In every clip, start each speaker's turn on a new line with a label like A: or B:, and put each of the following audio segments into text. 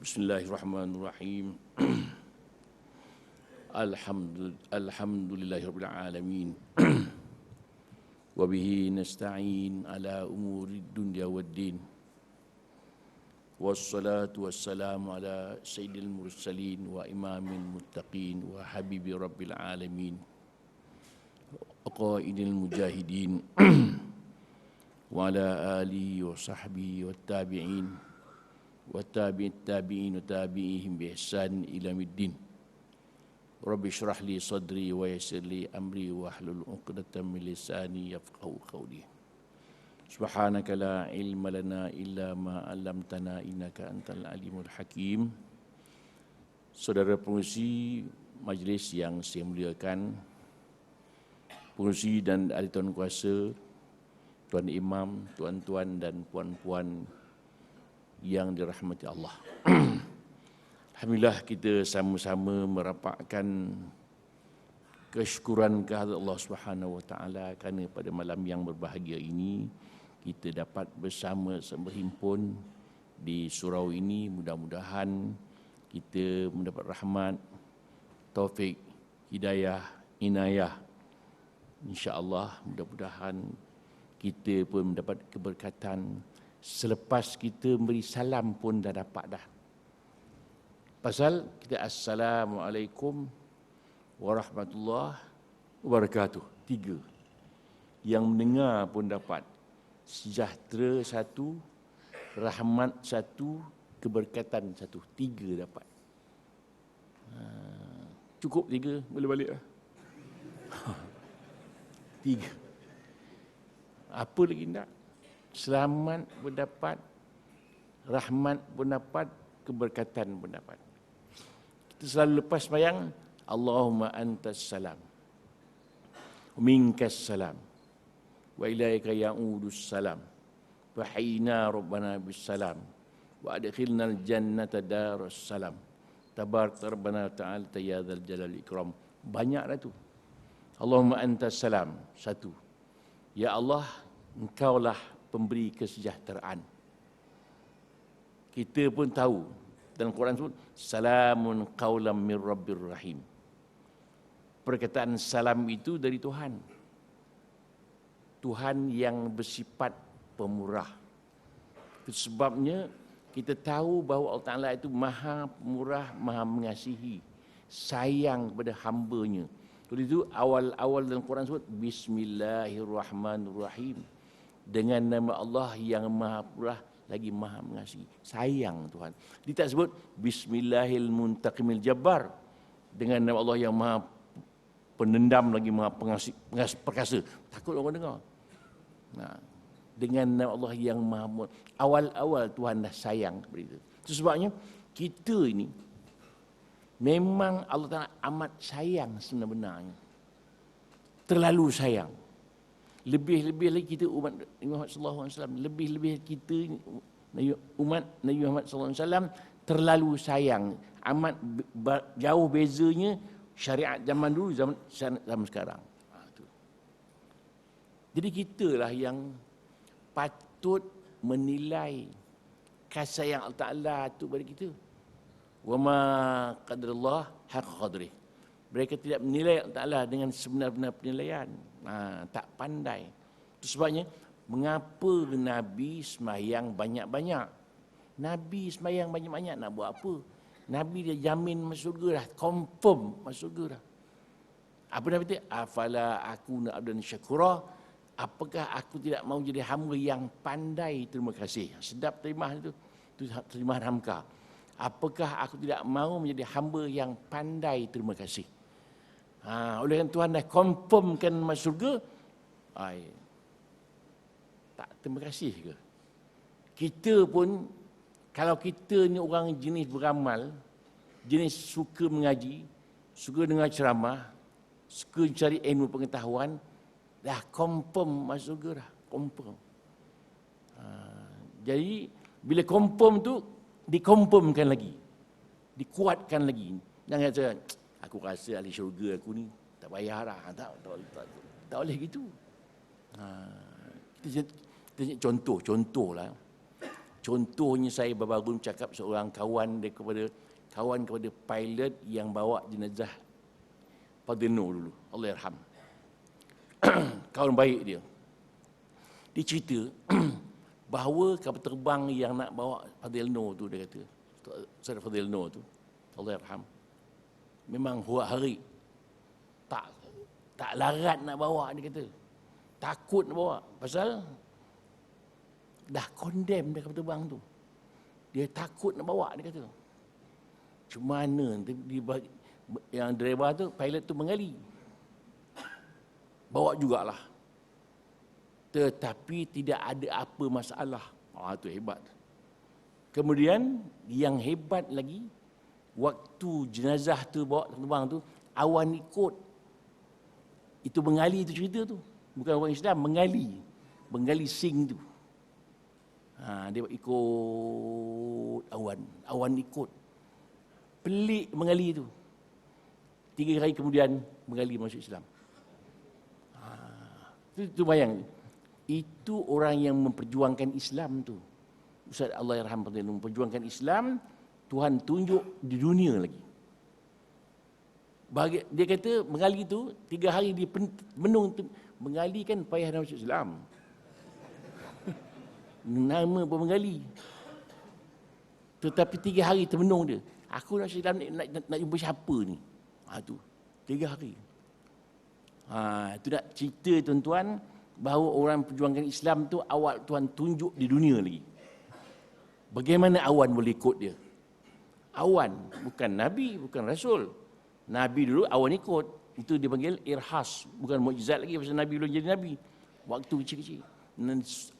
A: Bismillahirrahmanirrahim. Alhamdulillahirabbil alamin. Wa bihi nasta'in ala umuri dunya waddin. Wassalatu wassalamu ala sayyidil mursalin wa imamil muttaqin wa habibi rabbil alamin. Aqaidil mujahidin wa ala alihi wa sahbihi wat tabi'in wa tabi'in wa tabi'ihim bi ihsan ila middin. Rabbi shrah li sadri wa yassir li amri wa hlul 'uqdatam min lisani yafqahu qawli. Subhanaka la ilma lana illa ma 'allamtana innaka antal alimul hakim. Saudara pengurusi majlis yang saya muliakan, pengurusi dan ahli tuan kuasa, tuan imam, tuan-tuan dan puan-puan yang dirahmati Allah. Alhamdulillah kita sama-sama merapatkan kesyukuran kehadirat Allah Subhanahu wa taala kerana pada malam yang berbahagia ini kita dapat bersama berhimpun di surau ini. Mudah-mudahan kita mendapat rahmat, taufik, hidayah, inayah. Insya-Allah mudah-mudahan kita pun mendapat keberkatan. Selepas kita beri salam pun dah dapat dah. Pasal kita Assalamualaikum warahmatullahi wabarakatuh. 3. Yang mendengar pun dapat. Sejahtera 1, rahmat 1, keberkatan 1. 3 dapat. Cukup 3, boleh balik lah. 3. Apa lagi nak? Selamat pun dapat, rahmat pun dapat, keberkatan pun dapat. Kita selalu lepas sembahyang, Allahumma antas salam, minkas salam, wa ilaika ya'udus salam, wa hayyina rabbana bis salam, wa adkhilnal jannata darus salam, tabarak rabbana ta'ala ya dzal jalali ikram. Banyaklah tu. Allahumma antas salam. 1. Ya Allah, Engkaulah pemberi kesejahteraan. Kita pun tahu dalam Quran sebut salamun qaulam mir rabbir rahim. Perkataan salam itu dari Tuhan. Tuhan yang bersifat pemurah. Itu sebabnya kita tahu bahawa Allah Ta'ala itu maha pemurah, maha mengasihi, sayang kepada hamba-Nya. Oleh itu awal-awal dalam Quran sebut Bismillahirrahmanirrahim. Dengan nama Allah yang maha pemurah lagi maha mengasihi. Sayang Tuhan. Dia tak sebut Bismillahil muntaqimil jabbar. Dengan nama Allah yang maha penendam lagi maha pengasih perkasa. Takut orang dengar. Nah, dengan nama Allah yang maha, awal-awal Tuhan dah sayang kepada itu. Itu sebabnya kita ini memang Allah Ta'ala amat sayang sebenarnya. Terlalu sayang. Lebih-lebih lagi kita umat Nabi Muhammad sallallahu alaihi wasallam, lebih-lebih kita umat Nabi Muhammad sallallahu alaihi wasallam terlalu sayang. Amat jauh bezanya syariat zaman dulu zaman sekarang. Jadi kitalah yang patut menilai kasih sayang Allah Ta'ala itu kepada kita. Wa ma qadarullah haqq qadrih. Mereka tidak menilai Allah Ta'ala dengan sebenar-benar penilaian. Tak pandai. Itu sebabnya, mengapa Nabi sembahyang banyak-banyak? Nabi sembahyang banyak-banyak nak buat apa? Nabi dia jamin masuk surga dah. Confirm masuk surga dah. Apa Nabi kata? Afala aku abdan syakura. Apakah aku tidak mau jadi hamba yang pandai terima kasih? Sedap terjemah itu terjemahan Hamka. Apakah aku tidak mau menjadi hamba yang pandai terima kasih? Oleh kerana Tuhan dah confirmkan masuk surga, tak terima kasih ke? Kita pun, kalau kita ni orang jenis beramal, jenis suka mengaji, suka dengar ceramah, suka cari ilmu pengetahuan, dah confirm masuk surga dah, confirm. Jadi, bila confirm tu, dikonfirmkan lagi, dikuatkan lagi. Jangan kata, aku rasa ahli syurga aku ni tak payah dah. Tak boleh gitu. Kita contoh lah. Contohnya saya baru cakap seorang kawan kepada pilot yang bawa jenazah Fadil Nur dulu, Allah yarham. Kawan baik dia. Dia cerita bahawa kapal terbang yang nak bawa Fadil Nur tu, dia kata, Ustaz Fadil Nur tu, Allah yarham, memang huak hari tak larat nak bawa, dia kata. Takut nak bawa pasal dah condemn dah kapal terbang tu. Dia takut nak bawa, dia kata. Cuma mana yang driver tu, pilot tu mengali. Bawa jugalah. Tetapi tidak ada apa masalah. Itu hebat. Kemudian yang hebat lagi, waktu jenazah tu bawa terbang tu, awan ikut. Itu mengali tu cerita tu. Bukan orang Islam, mengali sing tu. Dia ikut awan ikut. Pelik mengali tu. 3 hari kemudian mengali masuk Islam. Itu bayang. Itu orang yang memperjuangkan Islam tu. Ustaz Allah yarham memperjuangkan Islam, Tuhan tunjuk di dunia lagi. Dia kata mengali tu 3 hari dia menung tu, mengali kan payah nak masuk Islam. Nama pun mengali. Tetapi 3 hari termenung dia. Aku nak masuk Islam nak jumpa siapa ni? Tu 3 hari. Itu nak cerita tuan-tuan bahawa orang perjuangkan Islam tu awal Tuhan tunjuk di dunia lagi. Bagaimana awan boleh ikut dia? Awan, bukan Nabi, bukan Rasul. Nabi dulu awan ikut. Itu dipanggil irhas. Bukan mukjizat lagi pasal Nabi belum jadi Nabi. Waktu kecil-kecil.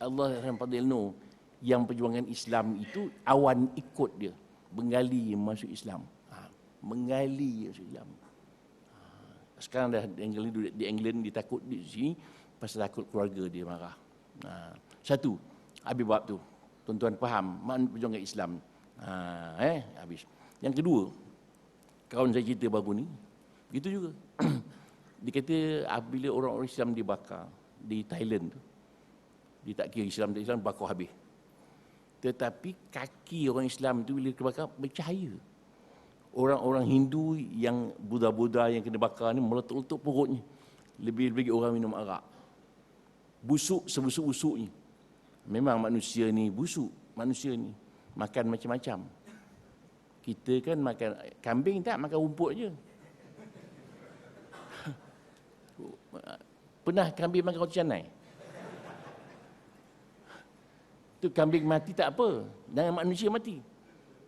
A: Allah Fadil Nur yang perjuangan Islam itu awan ikut dia. Menggali masuk Islam. Mengali masuk Islam. Sekarang dah di England dia takut di sini pasal takut keluarga dia marah. Satu, habis bab tu. Tuan-tuan faham makna perjuangan Islam. Habis. Yang kedua, kawan saya cerita baru ni, begitu juga. Dia kata bila orang-orang Islam dibakar di Thailand tu, dia tak kira Islam tak Islam, bakar habis. Tetapi kaki orang Islam tu bila terbakar bercahaya. Orang-orang Hindu yang Buddha-Buddha yang kena bakar ni meletup-letup perutnya. Lebih-lebih orang minum arak. Busuk sebusuk-busuknya. Memang manusia ni busuk. Manusia ni makan macam-macam. Kita kan makan kambing tak, makan rumput je. Pernah kambing makan roti canai? Tu kambing mati tak apa, dan manusia mati.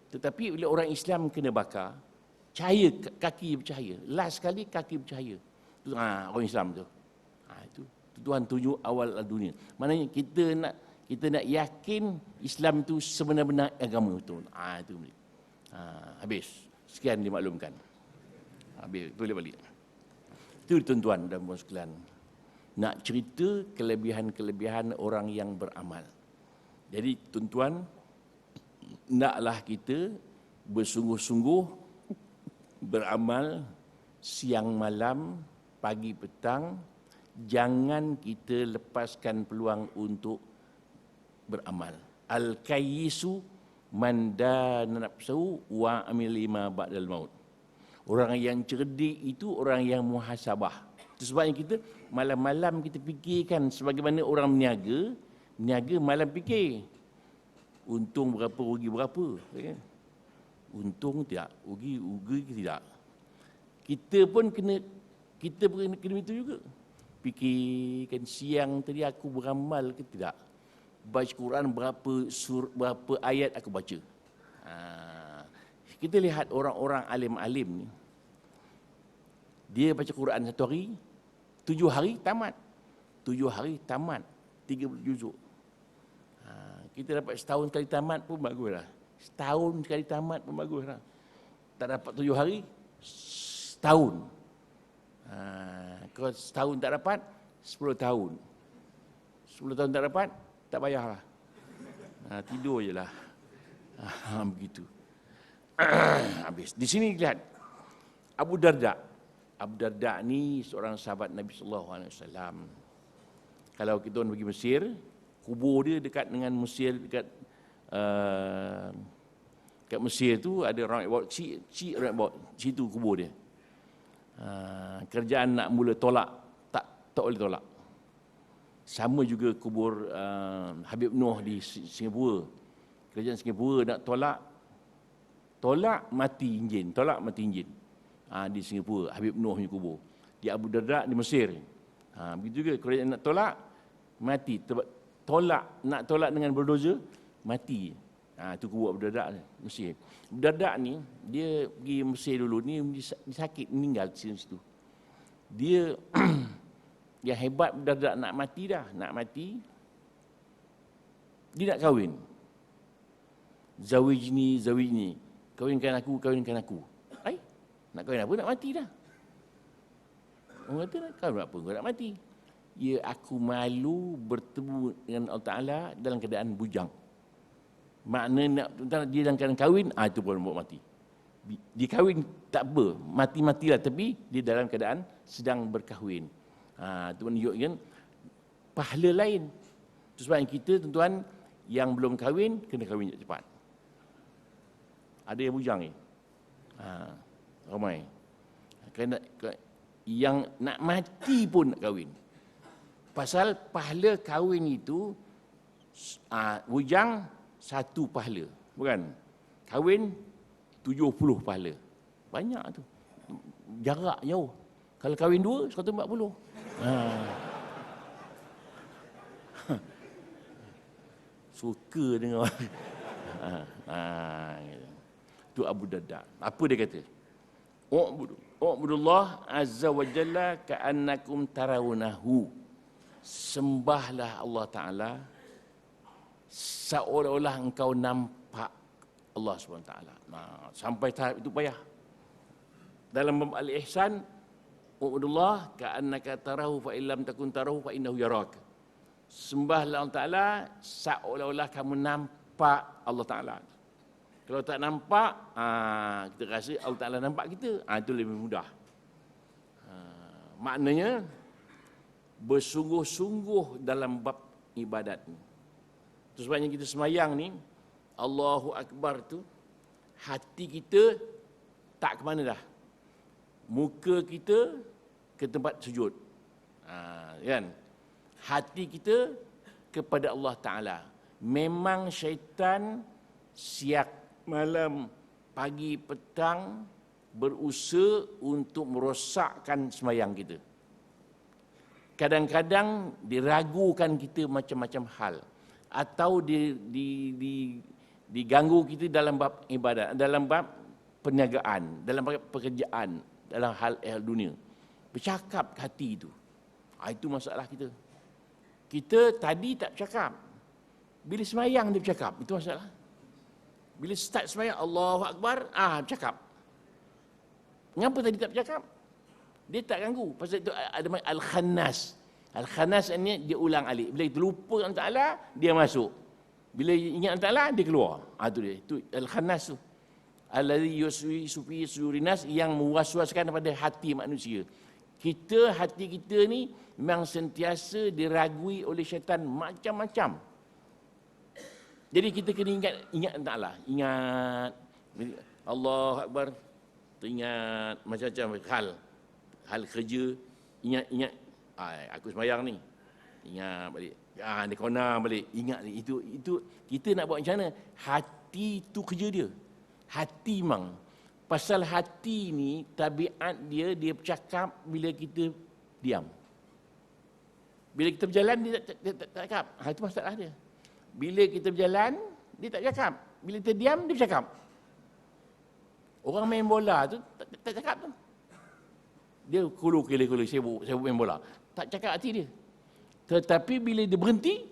A: Tetapi bila orang Islam kena bakar, cahaya kaki bercahaya. Last sekali kaki bercahaya. Tu orang Islam tu. Itu Tuhan tunjuk awal dunia. Maknanya kita nak yakin Islam tu sebenar-benar agama betul. Itu habis. Sekian dimaklumkan. Habis boleh balik. Itu tuan-tuan dan puan sekalian. Nak cerita kelebihan-kelebihan orang yang beramal. Jadi tuan-tuan, naklah kita bersungguh-sungguh beramal siang malam, pagi petang. Jangan kita lepaskan peluang untuk beramal. Al-kayyisu man dana nafsuhu wa amil lima ba'dal maut. Orang yang cerdik itu orang yang muhasabah. Itu sebabnya kita malam-malam kita fikirkan sebagaimana orang meniaga malam fikir. Untung berapa, rugi berapa. Untung tidak, rugi tidak. Kita pun kena itu juga. Fikirkan siang tadi aku beramal ke tidak. Baca Quran berapa ayat aku baca. Kita lihat orang-orang alim-alim ni. Dia baca Quran 1 hari, 7 hari tamat. 7 hari tamat 30 juzuk. Kita dapat setahun sekali tamat pun baguslah. Setahun sekali tamat pun baguslah. Tak dapat 7 hari, setahun. Kalau setahun tak dapat, 10 tahun. 10 tahun tak dapat, tak payahlah. Tidur je lah. Begitu. Habis. Di sini lihat Abu Darda. Abu Darda ni seorang sahabat Nabi sallallahu alaihi wasallam. Kalau kita pergi Mesir, kubur dia dekat dengan Mesir, dekat kat Mesir tu ada roundabout, cik roundabout, situ kubur dia. Kerjaan nak mula tolak, tak boleh tolak. Sama juga kubur Habib Noh di Singapura. Kerajaan Singapura nak tolak mati enjin, di Singapura, Habib Noh punya kubur. Di Abu Darda di Mesir. Begitu juga kerajaan nak tolak, mati. Nak tolak dengan bulldozer, mati. Itu kubur Abu Darda Mesir. Abu Darda ni, dia pergi Mesir dulu, ni dia sakit, meninggal di situ. Dia yang hebat Abu Darda nak mati, dia nak kahwin. Zawijni, kawinkan aku. Nak kahwin apa? Nak mati dah. Orang kata, nak kahwin apa? Kau nak mati. Ya, aku malu bertemu dengan Allah Ta'ala dalam keadaan bujang. Makna dia dalam keadaan kahwin, itu pun buat mati. Dia kahwin tak apa, mati-matilah, tapi dia dalam keadaan sedang berkahwin. Itu menunjukkan pahala lain. Itu sebab kita, tuan-tuan, yang belum kahwin, kena kahwin cepat. Ada yang bujang ni. Ramai. Yang nak mati pun nak kahwin. Pasal pahala kahwin itu, bujang 1 pahala. Bukan? Kahwin 70 pahala. Banyak tu. Jarak jauh. Kalau kahwin 2, 140. Suka dengar. Itu Abu Darda. Apa dia kata? U'budullah azza wa jalla ka'annakum tarawunahu. Sembahlah Allah Ta'ala seolah-olah engkau nampak Allah SWT. Sampai tahap itu payah. Dalam bab al-ihsan, u'budullah ka'annaka tarahu fa illam takun tarahu fa innahu yarak. Sembahlah Allah Ta'ala seolah-olah kamu nampak Allah Ta'ala. Kalau tak nampak, kita rasa Allah Ta'ala nampak kita. Itu lebih mudah. Maknanya, bersungguh-sungguh dalam bab ibadat ni. Terus sebabnya kita semayang ni, Allahu Akbar tu, hati kita tak ke mana dah. Muka kita ke tempat sujud. Kan? Hati kita kepada Allah Ta'ala. Memang syaitan siap malam, pagi, petang berusaha untuk merosakkan semayang kita. Kadang-kadang diragukan kita macam-macam hal. Atau diganggu kita dalam bab ibadat, dalam bab perniagaan, dalam bab pekerjaan, dalam hal dunia. Bercakap hati itu. Itu masalah kita. Kita tadi tak bercakap. Bila semayang dia bercakap. Itu masalah. Bila start semayang, Allahu Akbar, bercakap. Mengapa tadi tak bercakap? Dia tak ganggu. Pasal itu ada Al-Khannas. Al-Khannas ni dia ulang alik. Bila kita lupa Allah Ta'ala, dia masuk. Bila ingat Allah Ta'ala, dia keluar. Itu dia. Itu Al-Khannas tu. Alladhi yuswi sufi sudurinas, yang mewas-waskan pada hati manusia. Hati kita ni memang sentiasa diragui oleh syaitan macam-macam. Jadi kita kena ingat Allah. Ingat Allah Akbar. Teringat macam-macam hal kerja. Ingat. Aku semayang ni. Ingat balik. Dia kona balik. Ingat ni. Itu kita nak buat macam mana? Hati tu kerja dia. Hati memang. Pasal hati ni, tabiat dia bercakap bila kita diam. Bila kita berjalan, dia tak cakap. Itu masalah dia. Bila kita berjalan, dia tak cakap. Bila kita diam, dia bercakap. Orang main bola tu, tak cakap tu. Dia kulu, sibuk main bola. Tak cakap hati dia. Tetapi bila dia berhenti,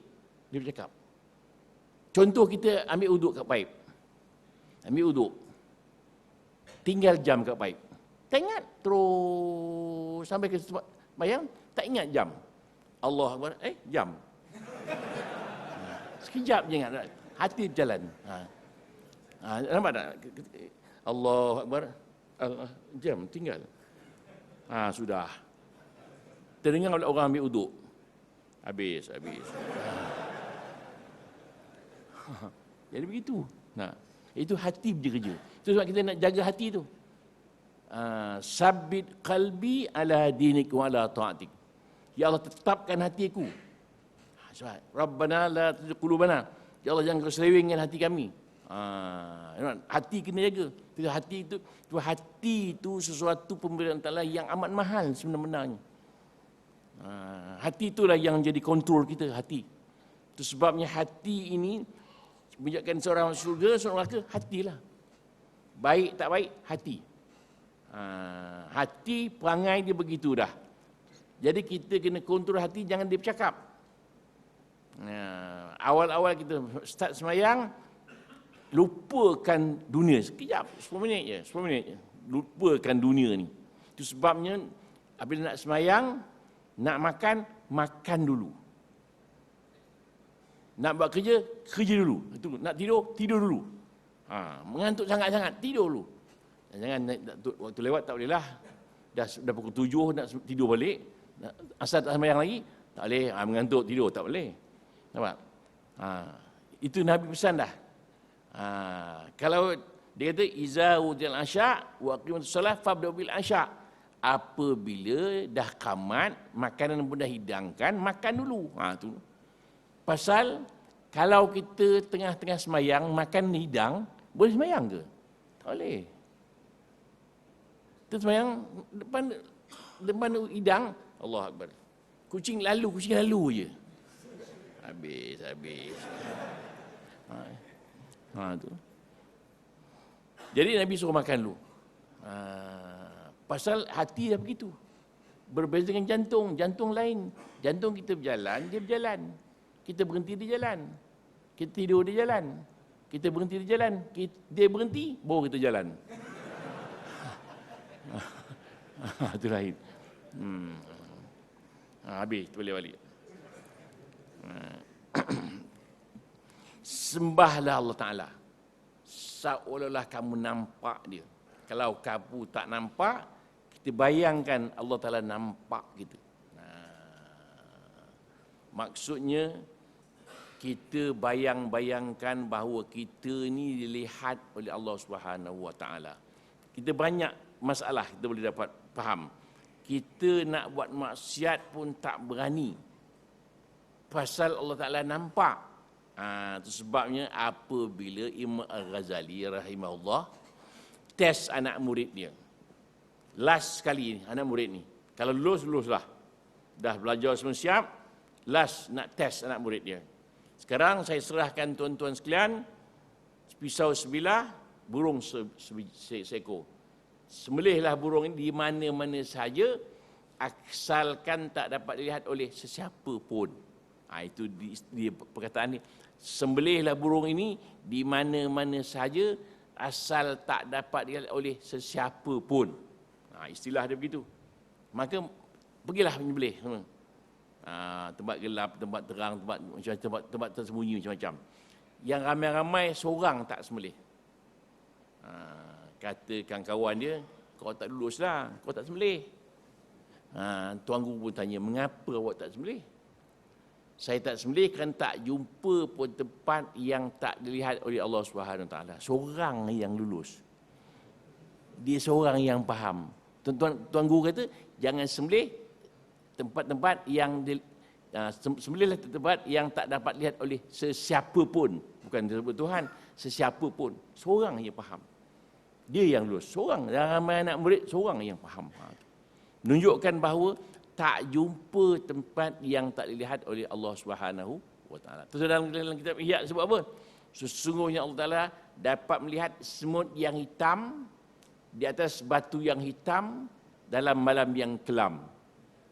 A: dia bercakap. Contoh kita ambil uduk kat paip. Ambil uduk. Tinggal jam kat paip. Tak ingat. Terus sampai ke tempat bayang, tak ingat jam. Allah Akbar, jam. Sekejap je ingat. Hati berjalan. Nampak tak? Allah Akbar. Jam tinggal. Sudah. Terdengar oleh orang ambil uduk. Habis. Jadi begitu. Nah, itu hati dia kerja. Itu sebab kita nak jaga hati tu. Sabbit qalbi ala dinik wa ala ta'atik. Ya Allah, tetapkan hatiku. Sebab Rabbana la tuzigh qulubana. Ya Allah, jangan kau selewengkan hati kami. Hati kena jaga. Hati itu sesuatu pemberian Allah yang amat mahal sebenarnya. Hati itulah yang jadi kontrol kita, hati. Itu sebabnya hati ini menjadikan seorang surga, seorang neraka, hatilah. Baik tak baik, hati. Hati perangai dia begitu dah. Jadi kita kena kontrol hati, jangan dia bercakap. Awal-awal kita start semayang, lupakan dunia. Sekejap, 10 minit je. Lupakan dunia ni. Itu sebabnya, apabila nak semayang, nak makan, makan dulu. Nak buat kerja, kerja dulu. Itu. Nak tidur, tidur dulu. Mengantuk sangat-sangat, tidur dulu. Jangan waktu lewat tak boleh lah. Dah pukul 7 nak tidur balik. Asal tak semayang lagi, tak boleh. Mengantuk, tidur, tak boleh. Nampak? Itu Nabi pesan dah. Kalau dia kata, Iza wudil asya' wa qimatus salah fabda'u bil asya'. Apabila dah kamat, makanan pun dah hidangkan, makan dulu. Tu. Pasal kalau kita tengah-tengah semayang, makan hidang, boleh semayang ke? Tak boleh. Kita semayang, depan hidang, Allah Akbar. Kucing lalu je. Habis. Tu. Jadi Nabi suruh makan dulu. Pasal hati dah begitu. Berbeza dengan jantung. Jantung lain. Jantung kita berjalan, dia berjalan. Kita berhenti, dia jalan. Kita tidur, dia jalan. Kita berhenti, dia jalan. Dia berhenti, baru kita jalan. Itu lain. Habis, balik. Sembahlah Allah Ta'ala. Seolah-olah kamu nampak dia. Kalau kamu tak nampak, kita bayangkan Allah Ta'ala nampak kita. Maksudnya, kita bayangkan bahawa kita ni dilihat oleh Allah Subhanahu Wa Ta'ala. Kita banyak masalah kita boleh dapat faham. Kita nak buat maksiat pun tak berani. Pasal Allah Ta'ala nampak. Itu sebabnya apabila Imam Al-Ghazali rahimahullah test anak murid dia. Last sekali anak murid ni. Kalau luluslah. Dah belajar semua siap. Last nak test anak murid dia. Sekarang saya serahkan tuan-tuan sekalian, pisau sebilah, burung seekor. Sembelihlah burung ini di mana-mana saja, asalkan tak dapat dilihat oleh sesiapa pun. Itu di perkataan ini. Sembelihlah burung ini di mana-mana saja, asal tak dapat dilihat oleh sesiapa pun. Istilah dia begitu. Maka pergilah menyembelih. Tempat gelap, tempat terang, tempat tersembunyi macam-macam. Yang ramai-ramai seorang tak sembelih. Katakan kawan dia, kau tak luluslah, kau tak sembelih. Tuan guru pun tanya, mengapa awak tak sembelih? Saya tak sembelih kerana tak jumpa pun tempat yang tak dilihat oleh Allah Subhanahu Taala. Seorang yang lulus. Dia seorang yang faham. Tuan guru kata, jangan sembelih tempat-tempat yang sembelihlah tempat yang tak dapat lihat oleh sesiapa pun. Bukan disebut Tuhan, sesiapa pun. Seorang yang faham. Dia yang lulus. Seorang. Ramai anak murid, seorang yang faham. Menunjukkan bahawa tak jumpa tempat yang tak dilihat oleh Allah Subhanahu Wa Taala. Terus dalam kitab Ihya sebut apa? Sesungguhnya Allah Taala dapat melihat semut yang hitam di atas batu yang hitam dalam malam yang kelam.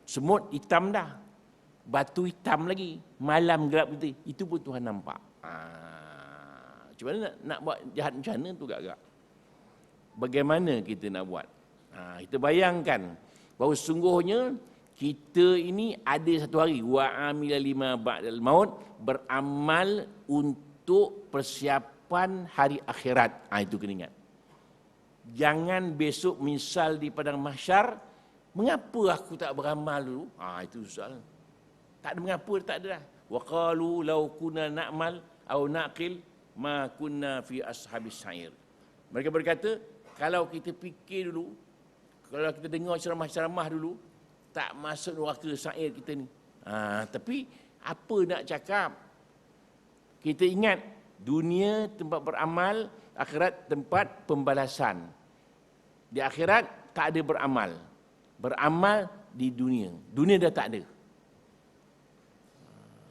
A: Semut hitam dah. Batu hitam lagi. Malam gelap itu pun Tuhan nampak. Macam mana nak buat jahat macam mana tu agak-agak. Bagaimana kita nak buat? Kita bayangkan bahawa sungguhnya kita ini ada satu hari wa amila lima ba'dal maut, beramal untuk persiapan hari akhirat. Itu kena ingat. Jangan besok misal di padang mahsyar, mengapa aku tak beramal dulu? Itu soalan. Tak ada mengapa, tak ada dah. Wa qalu law kunna na'mal aw naqil ma kunna fi ashabis sa'ir. Mereka berkata, kalau kita fikir dulu, kalau kita dengar ceramah-ceramah dulu, tak masuk neraka sa'ir kita ni. Tapi apa nak cakap? Kita ingat dunia tempat beramal, akhirat tempat pembalasan. Di akhirat tak ada beramal. Beramal di dunia. Dunia dah tak ada.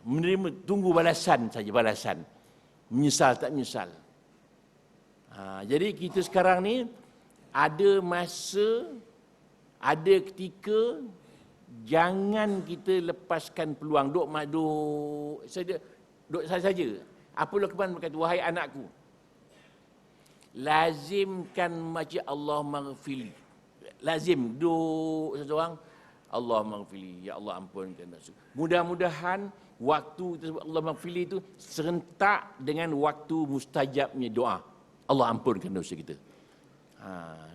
A: Menerima, tunggu balasan saja, balasan. Menyesal tak menyesal. Jadi kita sekarang ni ada masa, ada ketika jangan kita lepaskan peluang. Duk saja. Apa Luqman berkata, wahai anakku, lazimkan baca Allah maghfirli. Lazim duk seseorang, Allah maghfirli, ya Allah ampunkan dosa. Mudah-mudahan waktu Allah maghfirli itu serentak dengan waktu mustajabnya doa. Allah ampunkan dosa kita.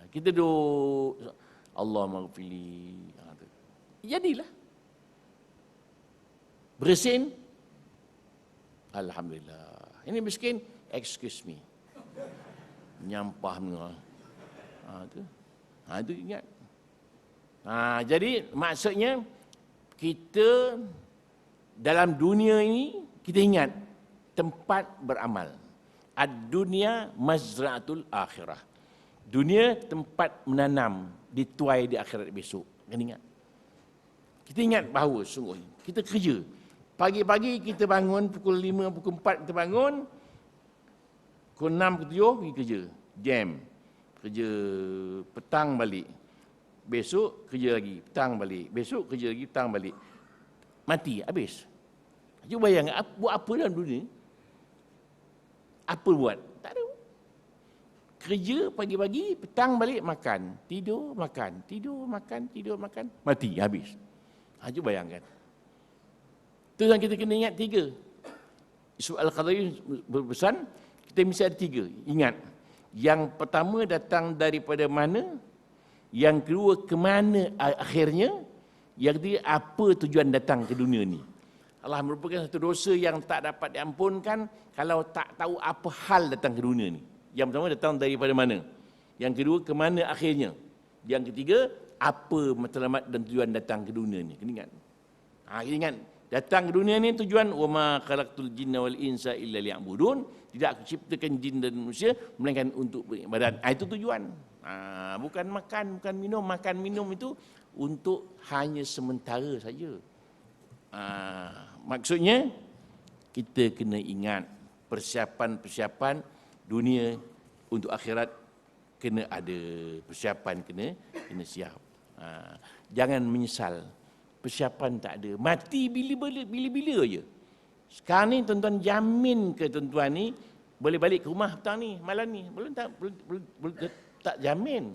A: Kita duk Allah maghfirli. Jadilah. Bersin. Alhamdulillah. Ini miskin, excuse me. Nyampah mengal. Itu ingat. Jadi maksudnya kita dalam dunia ini kita ingat tempat beramal. Ad-dunya mazra'atul akhirah. Dunia tempat menanam dituai di akhirat besok. Kan ingat? Kita ingat bahawa sungguh kita kerja. Pagi-pagi kita bangun pukul 5, pukul 4 kita bangun. Pukul 6, pukul 7 pergi kerja. Jam. Kerja petang balik. Besok kerja lagi, petang balik. Besok kerja lagi, petang balik. Mati, habis. Cuba bayangkan, buat apa dalam dunia? Apa buat? Tak ada. Kerja pagi-pagi, petang balik, makan. Tidur, makan. Tidur, makan. Tidur, makan. Mati, habis. Cuba bayangkan. Itu yang kita kena ingat 3. Yusuf Al-Qaradawi berpesan, kita mesti ada 3. Ingat. Yang pertama datang daripada mana? Yang kedua, ke mana akhirnya? Yang ketiga, apa tujuan datang ke dunia ni? Allah merupakan satu dosa yang tak dapat diampunkan kalau tak tahu apa hal datang ke dunia ni. Yang pertama, datang daripada mana? Yang kedua, ke mana akhirnya? Yang ketiga, apa matlamat dan tujuan datang ke dunia ni? Kena ingat. Kita ingat. Datang ke dunia ni tujuan, wa ma khalaqtul jinna wal insa illa liya'budun. Tidak aku ciptakan jin dan manusia melainkan untuk beribadat. Itu tujuan. Bukan makan, bukan minum. Makan minum itu untuk hanya sementara saja. Maksudnya kita kena ingat persiapan-persiapan dunia untuk akhirat, kena ada persiapan, kena siap. Jangan menyesal. Persiapan tak ada. Mati bila-bila je. Sekarang ni tuan-tuan jamin ke tuan-tuan ni boleh balik ke rumah petang ni, malam ni? Belum tak jamin.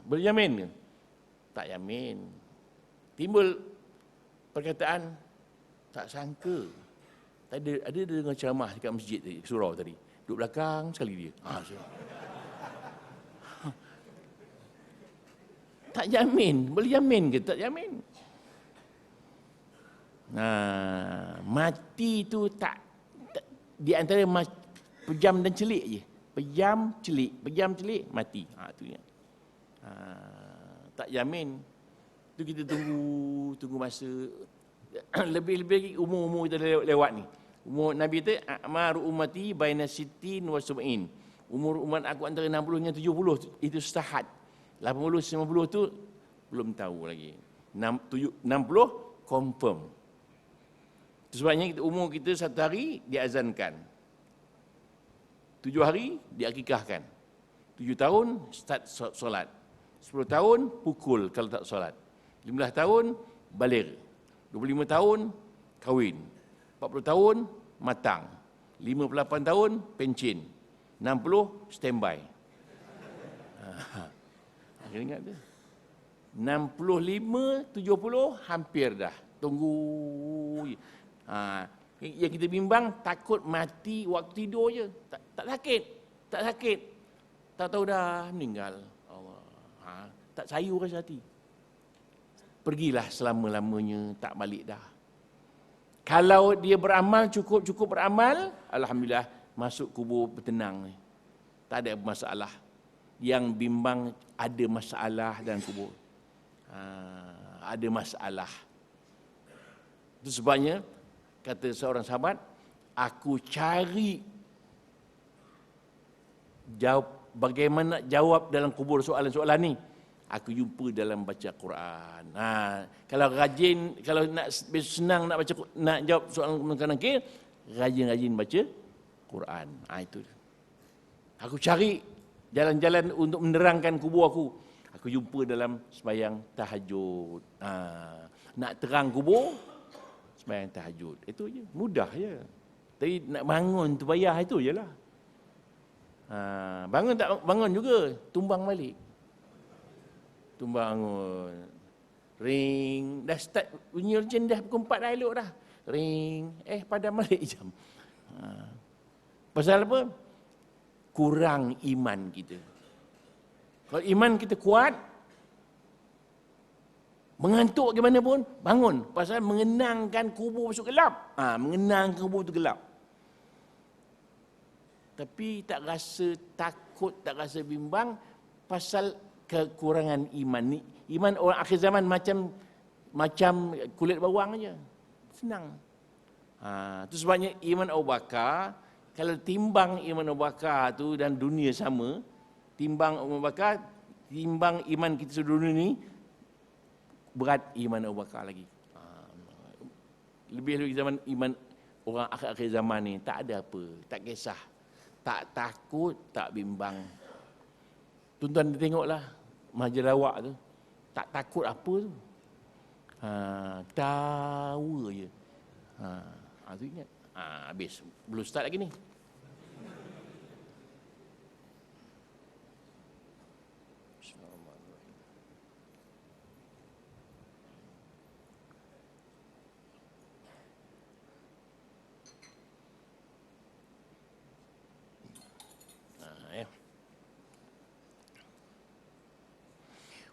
A: Boleh jamin ke? Tak jamin. Timbul perkataan tak sangka. Ada dengar ceramah dekat masjid tadi, surau tadi. Duduk belakang sekali dia. Tak jamin. Boleh jamin ke? Tak jamin. Mati tu tak di antara pejam dan celik je. Pejam, celik, mati. Tu ya. Tak jamin. Tu kita tunggu masa. Lebih-lebih lagi umur-umur kita lewat ni. Umur Nabi kata, "A'maru ummati baina sittin wa sab'in." Umur umat aku antara 60 dengan 70 itu sesahat. 80, 90 tu belum tahu lagi. 60 confirm. Sebabnya umur kita 1 hari diazankan. 7 hari diakikahkan. 7 tahun start solat. 10 tahun pukul kalau tak solat. 15 tahun baligh. 25 tahun kahwin. 40 tahun matang. 58 tahun pencen. 60 standby. Kena ingat tu. 65, 70 hampir dah. Tunggu. Yang kita bimbang takut mati waktu tidur je. Tak sakit. Tahu-tahu dah meninggal. Allah. Tak sayu rasa hati. Pergilah selama-lamanya tak balik dah. Kalau dia beramal, cukup beramal, alhamdulillah, masuk kubur bertenang. Tak ada masalah. Yang bimbang ada masalah dalam kubur. Ada masalah. Itu sebabnya, kata seorang sahabat, aku cari bagaimana jawab dalam kubur soalan-soalan ni. Aku jumpa dalam baca Quran. Kalau rajin, kalau nak senang nak baca, nak jawab soalan mungkar nakir, rajin-rajin baca Quran. Itu. Aku cari jalan-jalan untuk menerangkan kubur aku. Aku jumpa dalam sembahyang tahajud. Nak terang kubur, sembahyang tahajud. Itu je, mudah je. Tapi nak bangun tu payah, itu je lah. Bangun tak bangun juga, tumbang balik. Bangun. Ring. Dah start bunyi loceng dah pukul 4 dah elok dah. Ring. Padam balik jam. Pasal apa? Kurang iman kita. Kalau iman kita kuat, mengantuk bagaimana pun, bangun. Pasal mengenangkan kubur masuk gelap. Mengenangkan kubur tu gelap. Tapi tak rasa takut, tak rasa bimbang, pasal kekurangan iman ni. Iman orang akhir zaman macam kulit bawang aja. Senang. Itu sebabnya iman Abu Bakar, kalau timbang iman Abu Bakar tu dan dunia sama, timbang Abu Bakar, timbang iman kita seluruh dunia ni, berat iman Abu Bakar lagi. Lebih zaman iman orang akhir-akhir zaman ni, tak ada apa, tak kisah. Tak takut, tak bimbang. Tuan-tuan tengoklah majalah awak tu, tak takut apa tu. Tahu je. Tu ingat. Habis. Belum start lagi ni.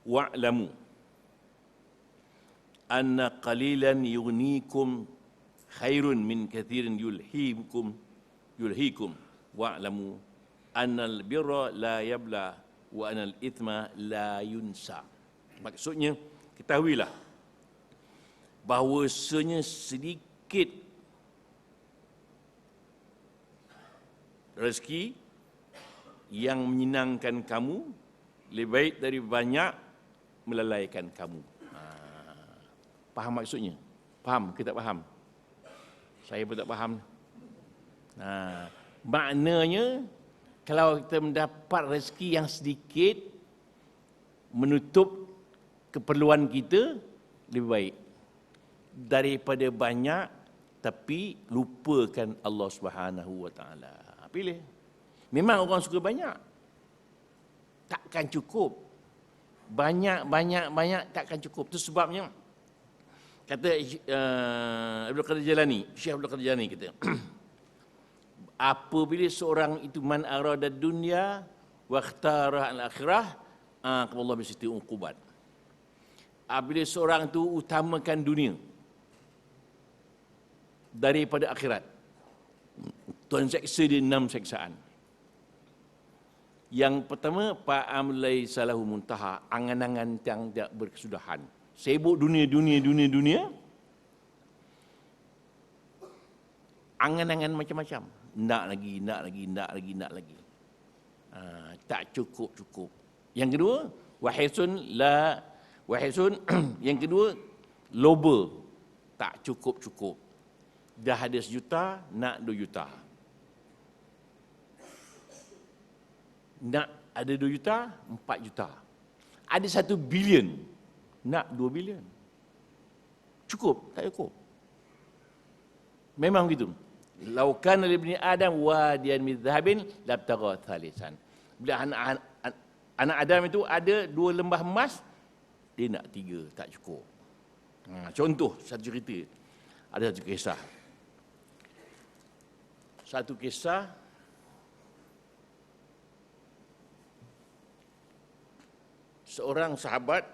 A: Wa'lamu anna qalilan yughnikum khairun min kathirin yulhikum wa'lamu annal birra la yabla wa annal ithma la yunsa. Maksudnya, ketahuilah bahawasanya sedikit rezeki yang menyenangkan kamu lebih baik dari banyak melalaikan kamu. Faham maksudnya? Faham? Kita tak faham? Saya pun tak faham. Maknanya, kalau kita mendapat rezeki yang sedikit, menutup keperluan kita, lebih baik daripada banyak tapi lupakan Allah Subhanahu Wa Taala. Pilih. Memang orang suka banyak, takkan cukup. Banyak takkan cukup. Itu sebabnya kata Abdul Qadir Jalani, Syekh Abdul Qadir Jalani kata, apabila seorang itu man arada dunya wa ikhtara al-akhirah, Allah mesti uqubat. Apabila seorang itu utamakan dunia daripada akhirat, Tuhan seksa dia 6 seksaan. Yang pertama, fa'am laisa lahu muntaha, angan-angan yang tidak berkesudahan. Sibuk dunia. Angan-angan macam-macam. Nak lagi. Tak cukup. Yang kedua, wahisun yang kedua, loba. Tak cukup. Dah ada 1 juta, nak 2 juta. Nak ada 2 juta, 4 juta. Ada 1 bilion, nak 2 bilion. Cukup? Tak cukup. Memang begitu. Lau kana li ibni Adam wadiyan min dhahabin labtagha thalithan. Bila anak Adam itu ada 2 lembah emas, dia nak 3, tak cukup. Contoh, satu cerita. Ada satu kisah. Seorang sahabat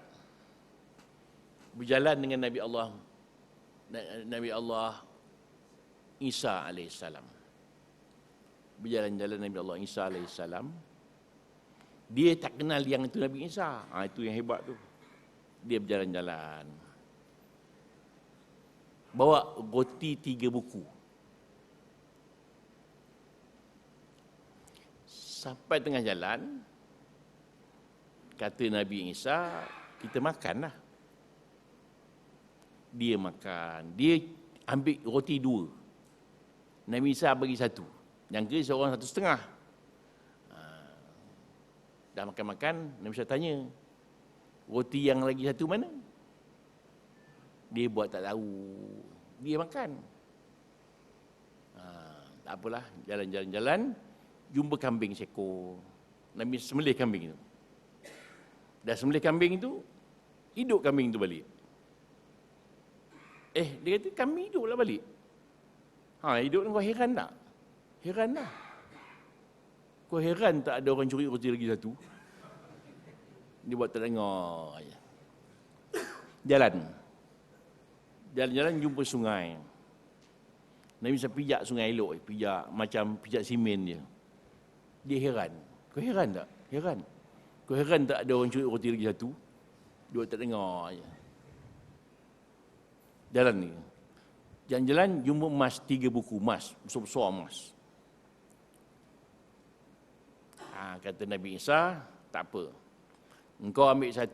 A: berjalan dengan Nabi Allah Isa alaihissalam. Berjalan-jalan Nabi Allah Isa alaihissalam. Dia tak kenal yang itu Nabi Isa. Itu yang hebat tu. Dia berjalan-jalan. Bawa roti 3 buku. Sampai tengah jalan, kata Nabi Isa, kita makanlah. Dia makan. Dia ambil roti 2. Nabi Isa bagi 1. Yang ke seorang 1,5. Dah makan-makan, Nabi Isa tanya, roti yang lagi 1 mana? Dia buat tak tahu. Dia makan. Tak apalah, jalan-jalan, jumpa kambing seekor. Nabi sembelih kambing itu. Dah sembelih kambing itu, hidup kambing itu balik. Dia kata, kambing hiduplah balik. Hidup ni kau heran tak? Heran lah. Kau heran tak ada orang curi roti lagi 1? Dia buat tak dengar. Jalan-jalan jumpa sungai. Nabi bisa pijak sungai elok. Pijak macam pijak simen dia. Dia heran. Kau heran tak? Heran. Kau heran tak ada orang curi roti lagi 1? Dia buat tak dengar. Jalan ni. Jalan-jalan jumpa emas 3 buku emas. Besar-besar emas. Kata Nabi Isa, tak apa. Engkau ambil 1,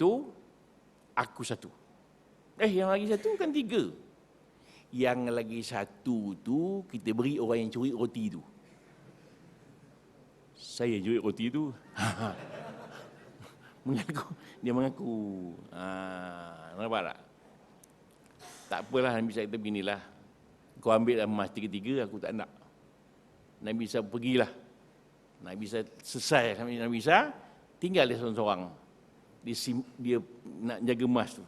A: aku 1. Yang lagi 1 kan 3. Yang lagi 1 tu kita beri orang yang curi roti tu. Saya curi roti tu. Dia mengaku. Nampak tak? Tak apalah, Nabi Isa kata beginilah. Kau ambil emas 3-3, aku tak nak. Nabi Isa pergilah. Nabi Isa selesai. Nabi Isa tinggal dia seorang-seorang. Dia nak jaga emas tu.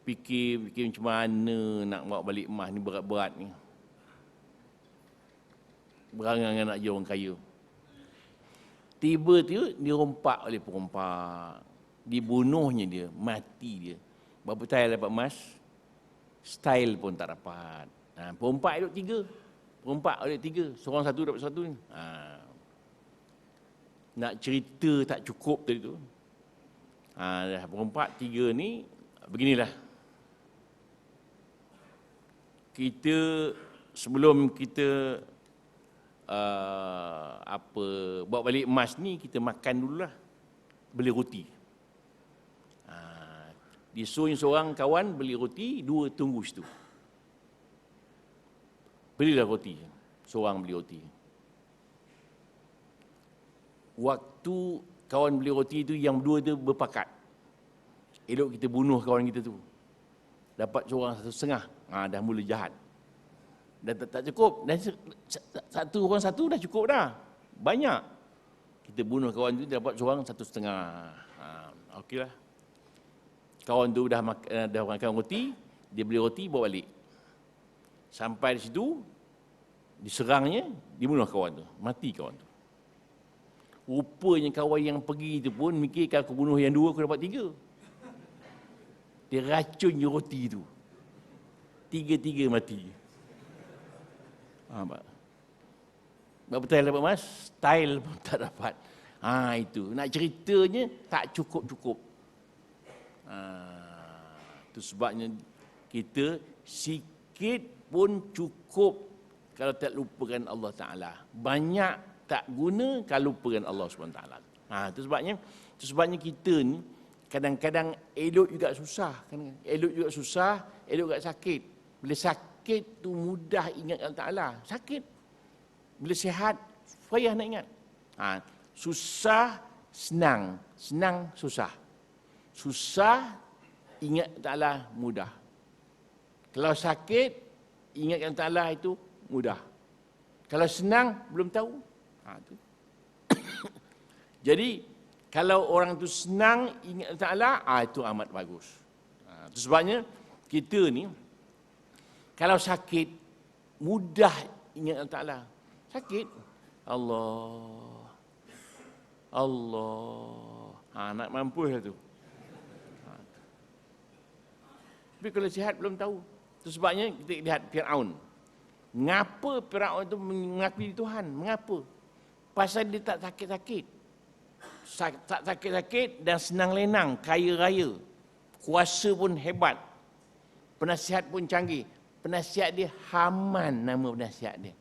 A: Fikir macam mana nak bawa balik emas ni, berat-berat ni. Berangan nak jadi orang kaya. Tiba-tiba dirompak oleh perompak. Dibunuhnya dia, mati dia. Berapa tahun dapat emas? Style pun tak dapat. Perompak elok 3. Perompak elok 3. Seorang 1 dapat 1 ni. Nak cerita tak cukup tadi tu. Perompak 3 ni, beginilah. Sebelum kita bawa balik emas ni, kita makan dululah. Beli roti. Disuruh seorang kawan beli roti, 2 tunggu situ. Belilah roti. Seorang beli roti. Waktu kawan beli roti tu, yang 2 tu berpakat. Elok kita bunuh kawan kita tu. Dapat seorang 1,5. Dah mula jahat. Dah tak cukup. Dan orang 1 dah cukup dah. Banyak. Kita bunuh kawan tu, dapat seorang 1,5. Okeylah. Kawan tu dah makan roti, dia beli roti, bawa balik. Sampai di situ, diserangnya, dibunuh kawan tu. Mati kawan tu. Rupanya kawan yang pergi tu pun mikir, kalau aku bunuh yang 2, aku dapat 3. Dia racun je roti tu. 3 mati. Berapa tahun dapat emas? Style pun tak dapat. Itu. Nak ceritanya tak cukup-cukup. Itu sebabnya kita sikit pun cukup kalau tak lupakan Allah Ta'ala. Banyak tak guna kalau lupakan Allah SWT. Itu sebabnya kita ni kadang-kadang elok juga susah. Elok juga susah, elok juga sakit. Bila sakit tu mudah ingat Allah Ta'ala. Sakit. Bila sihat, payah nak ingat. Susah, senang. Senang, susah. Susah, ingat Ta'ala mudah. Kalau sakit, ingat Allah Ta'ala itu mudah. Kalau senang, belum tahu. Itu. Jadi, kalau orang itu senang ingat Allah Ta'ala, itu amat bagus. Itu sebabnya, kita ni, kalau sakit, mudah ingat Allah Ta'ala. Sakit, Allah. Nak mampu lah tu. Tapi kalau sihat belum tahu. Itu sebabnya kita lihat Fir'aun. Mengapa Firaun itu mengakui Tuhan? Mengapa? Pasal dia tak sakit-sakit. Tak sakit-sakit dan senang lenang, kaya raya. Kuasa pun hebat. Penasihat pun canggih. Penasihat dia Haman, nama penasihat dia.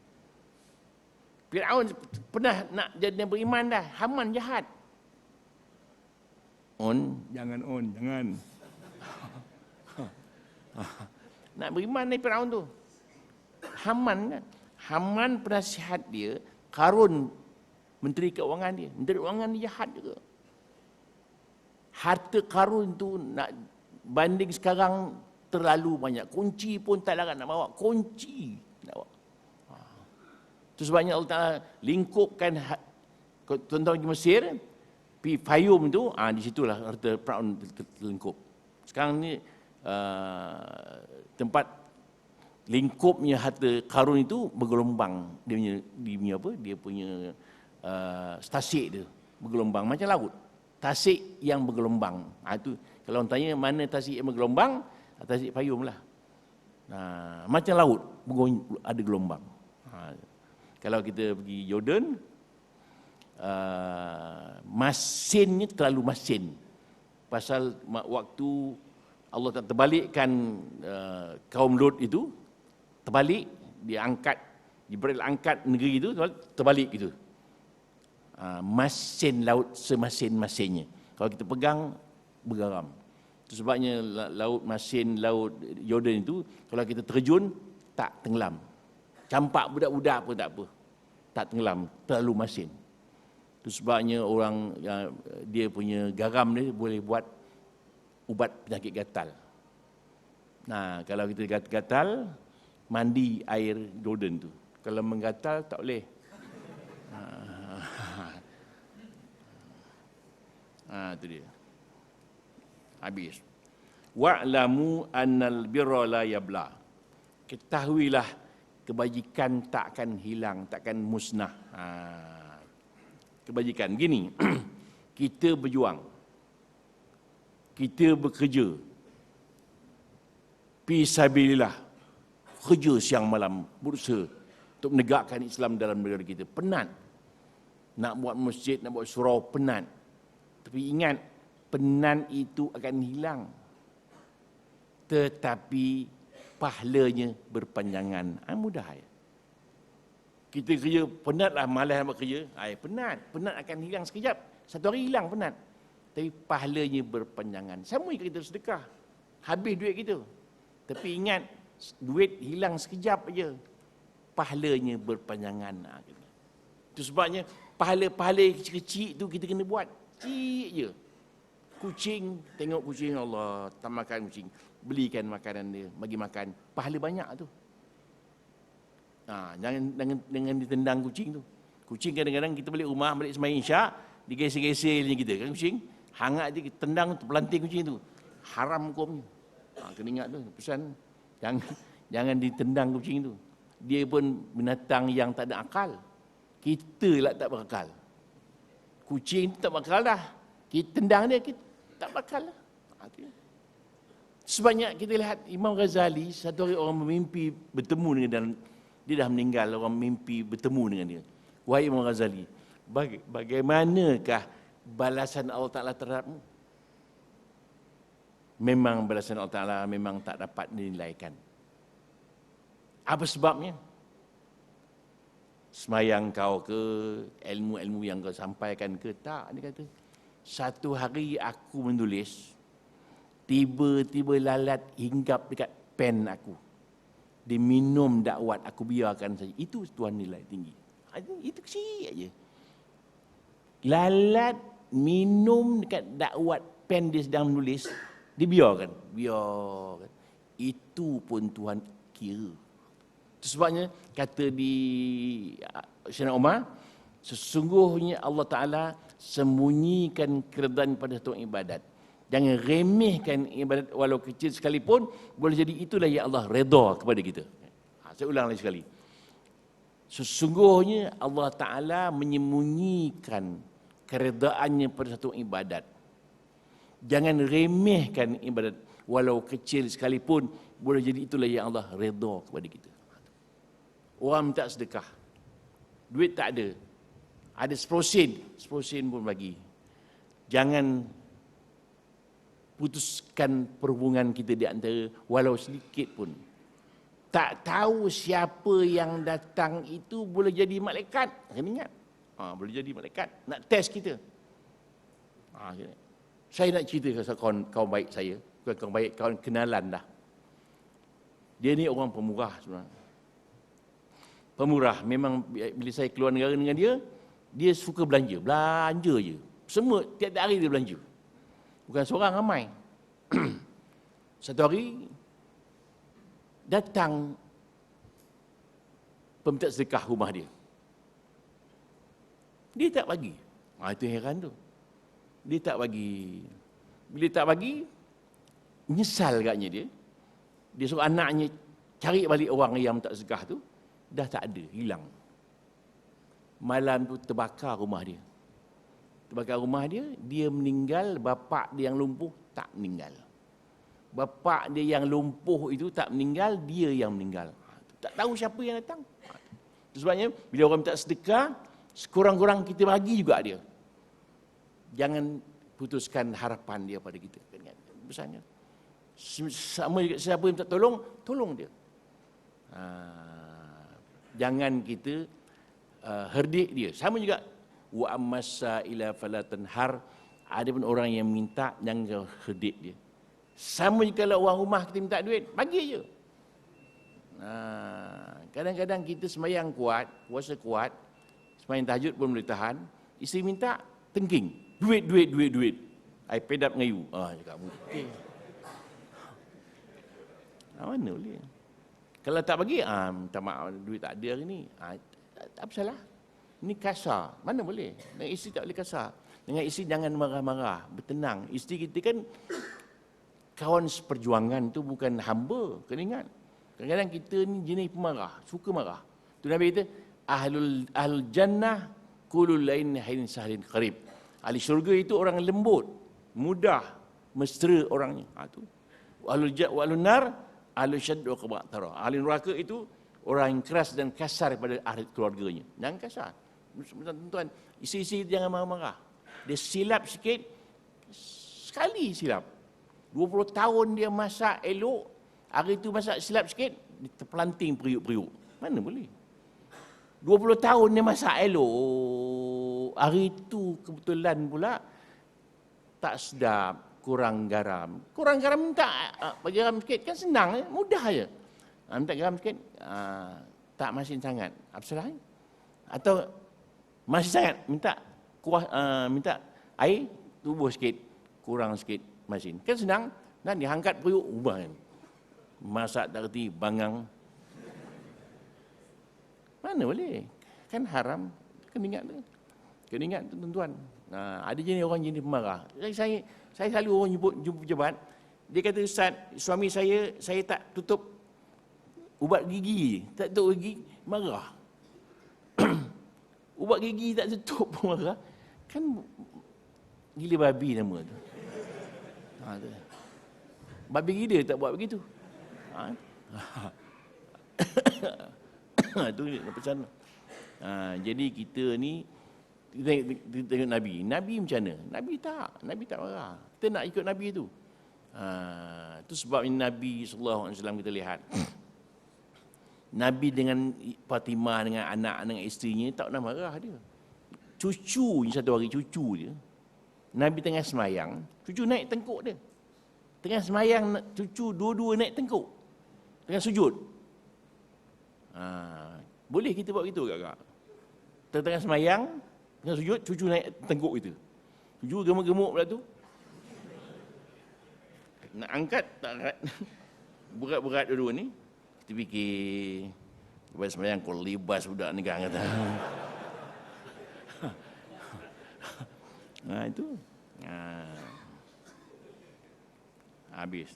A: Firaun pernah nak jadi beriman dah. Haman jahat. Jangan. Nak beriman ni Firaun tu. Haman kan. Haman penasihat dia, Karun menteri keuangan dia. Menteri keuangan dia jahat juga. Harta Karun tu nak banding sekarang terlalu banyak. Kunci pun tak larat nak bawa. Kunci nak bawa. Itu sebabnya Allah Ta'ala lingkupkan, tuan-tuan di Mesir, Fayum tu, di situlah harta Firaun terlingkup. Sekarang ni tempat lingkupnya harta Karun itu bergelombang. Dia punya tasik dia bergelombang macam laut. Tasik yang bergelombang. Itu kalau orang tanya mana tasik yang bergelombang, tasik Fayum lah. Macam laut ada gelombang. Kalau kita pergi Jordan, masinnya terlalu masin. Pasal waktu Allah tak terbalikkan kaum Lut itu, terbalik, Jibril angkat negeri itu, terbalik gitu. Masin laut semasin-masinnya. Kalau kita pegang, bergaram. Itu sebabnya laut laut Jordan itu, kalau kita terjun, tak tenggelam. Campak budak-budak pun tak apa. Tak tenggelam, terlalu masin. Itu sebabnya orang, dia punya garam dia boleh buat ubat penyakit gatal. Kalau kita gatal, mandi air Jordan tu. Kalau menggatal, tak boleh. Itu dia. Habis. Wa'lamu annal birra la yabla. Ketahuilah kebajikan takkan hilang, takkan musnah. Kebajikan begini. Kita berjuang. Kita bekerja. Fi sabilillah. Kerja siang malam, berusaha untuk menegakkan Islam dalam negara kita. Penat. Nak buat masjid, nak buat surau, penat. Tapi ingat, penat itu akan hilang. Tetapi pahalanya berpanjangan. Mudah ya. Kita kerja, penatlah, malas nak buat kerja. Penat akan hilang sekejap. Satu hari hilang penat. Tapi pahalanya berpanjangan. Sama juga kita sedekah. Habis duit kita. Tapi ingat, duit hilang sekejap aja. Pahalanya berpanjangan. Itu sebabnya pahala-pahala kecil-kecil tu kita kena buat. Kecil je. Kucing, tengok kucing, Allah, tak makan kucing. Belikan makanan dia, bagi makan. Pahala banyak tu. Jangan ditendang kucing tu. Kucing kadang-kadang kita balik rumah, balik sembahyang Isyak, digesel-gesel kita kan kucing. Hangat dia, tendang, pelanting kucing tu. Haram hukumnya. Kena ingat tu, pesan. Jangan ditendang kucing tu. Dia pun binatang yang tak ada akal. Kita lah tak berakal. Kucing tu tak berakal dah. Kita tendang dia, kita tak berakal lah. Sebabnya kita lihat Imam Ghazali, satu hari orang bermimpi bertemu dengan dia dah meninggal, orang mimpi bertemu dengan dia. Wahai Imam Ghazali, bagaimanakah balasan Allah Ta'ala terhadapmu? Memang balasan Allah Ta'ala memang tak dapat dinilaikan. Apa sebabnya? Semayang kau ke, ilmu-ilmu yang kau sampaikan ke, tak, dia kata. Satu hari aku menulis, tiba-tiba lalat hinggap dekat pen aku. Dia minum dakwat, aku biarkan saja. Itu Tuhan nilai tinggi. Itu kecil aja. Lalat minum dekat dakwat pen dia sedang menulis, dibiarkan. Biarkan. Itu pun Tuhan kira. Itu sebabnya kata di Sayyidina Umar, sesungguhnya Allah Ta'ala sembunyikan keredaan pada satu ibadat. Jangan remehkan ibadat walau kecil sekalipun, boleh jadi itulah yang Allah redha kepada kita. Saya ulang lagi sekali. Sesungguhnya Allah Ta'ala menyembunyikan keredaannya pada satu ibadat. Jangan remehkan ibadat walau kecil sekalipun, boleh jadi itulah yang Allah redha kepada kita. Orang minta sedekah. Duit tak ada. Ada 10 sen pun bagi. Jangan putuskan perhubungan kita di antara walau sedikit pun. Tak tahu siapa yang datang itu boleh jadi malaikat. Kena ingat. Boleh jadi malaikat. Nak test kita. Saya nak cerita ke kawan baik saya. Bukan kawan baik, kawan kenalan dah. Dia ni orang pemurah sebenarnya. Pemurah. Memang bila saya keluar negara dengan dia, dia suka belanja. Belanja je. Semua, tiap-tiap hari dia belanja. Bukan seorang, ramai. Satu hari, datang peminta sedekah rumah dia. Dia tak bagi. Itu heran tu. Dia tak bagi. Bila tak bagi, menyesal agaknya dia. Dia suruh anaknya cari balik orang yang minta sedekah tu. Dah tak ada, hilang. Malam tu terbakar rumah dia. Terbakar rumah dia, dia meninggal, bapak dia yang lumpuh tak meninggal. Bapak dia yang lumpuh itu tak meninggal, dia yang meninggal. Tak tahu siapa yang datang. Sebabnya, bila orang minta sedekah, sekurang-kurang kita bagi juga dia. Jangan putuskan harapan dia pada kita. Besarnya. Sama juga siapa yang minta tolong, tolong dia. Jangan kita herdik dia. Sama juga wa ammasa ila fala tanhar. Ada pun orang yang minta, jangan herdik dia. Sama juga kalau orang rumah kita minta duit, bagi je. Kadang-kadang kita sembahyang kuat, puasa kuat, sembahyang tahajud pun boleh tahan. Isteri minta, tengking. Duit. I paid up dengan you. Cakap, okay. Mana boleh? Kalau tak bagi, minta maaf, duit tak ada hari ni. Tak apa salah. Ini kasar. Mana boleh? Dengan isteri tak boleh kasar. Dengan isteri jangan marah-marah. Bertenang. Isteri kita kan kawan seperjuangan tu bukan hamba. Kena ingat. Kadang-kadang kita ni jenis pemarah. Suka marah. Tu Nabi kata, Ahlul jannah kulul lain hain sahlin qarib. Ahli syurga itu orang lembut. Mudah. Mesra orangnya. Tu. Ahlul nar ahli syaddu qabatara. Ahli neraka itu orang yang keras dan kasar pada ahli keluarganya. Jangan kasar. Tuan-tuan, isi-isi jangan marah-marah. Dia silap sikit, sekali silap. 20 tahun dia masak elok, hari itu masak silap sikit, dia terpelanting periuk-periuk. Mana boleh? 20 tahun dia masak elok, hari itu kebetulan pula tak sedap. Kurang garam. Kurang garam minta bagi garam sikit. Kan senang, mudah je. Minta garam sikit, tak masin sangat. Apa salah? Atau masin sangat, minta kuah, minta air, tubuh sikit, kurang sikit masin. Kan senang. Dan diangkat periuk, ubah kan. Masak tak reti, bangang. Mana boleh? Kan haram. Kena ingat tu. Kena ingat tu tuan-tuan. Ada jenis orang jenis pemarah. Saya selalu orang jumpa pejabat, dia kata, Ustaz, suami saya tak tutup ubat gigi. Tak tutup gigi, marah. Ubat gigi tak tutup pun marah. Kan gila babi nama tu. Babi gila tak buat begitu. Itu pesan. Jadi kita ni, kita tengok Nabi. Nabi macam mana? Nabi tak marah. Kita nak ikut Nabi tu. Itu sebab Nabi SAW kita lihat. Nabi dengan Fatimah, dengan anak, dengan isterinya, tak pernah marah dia. Cucu, satu hari cucu dia. Nabi tengah semayang, cucu naik tengkuk dia. Tengah semayang, cucu dua-dua naik tengkuk. Tengah sujud. Boleh kita buat gitu agak-agak? Tengah semayang, tengah sujud, cucu naik tengkuk itu. Cucu gemuk-gemuk pula tu. Nak angkat, tak angkat. Berat-berat dua-dua ni. Kita fikir, lepas semayang kau libas budak ni kan kata. Itu. Habis.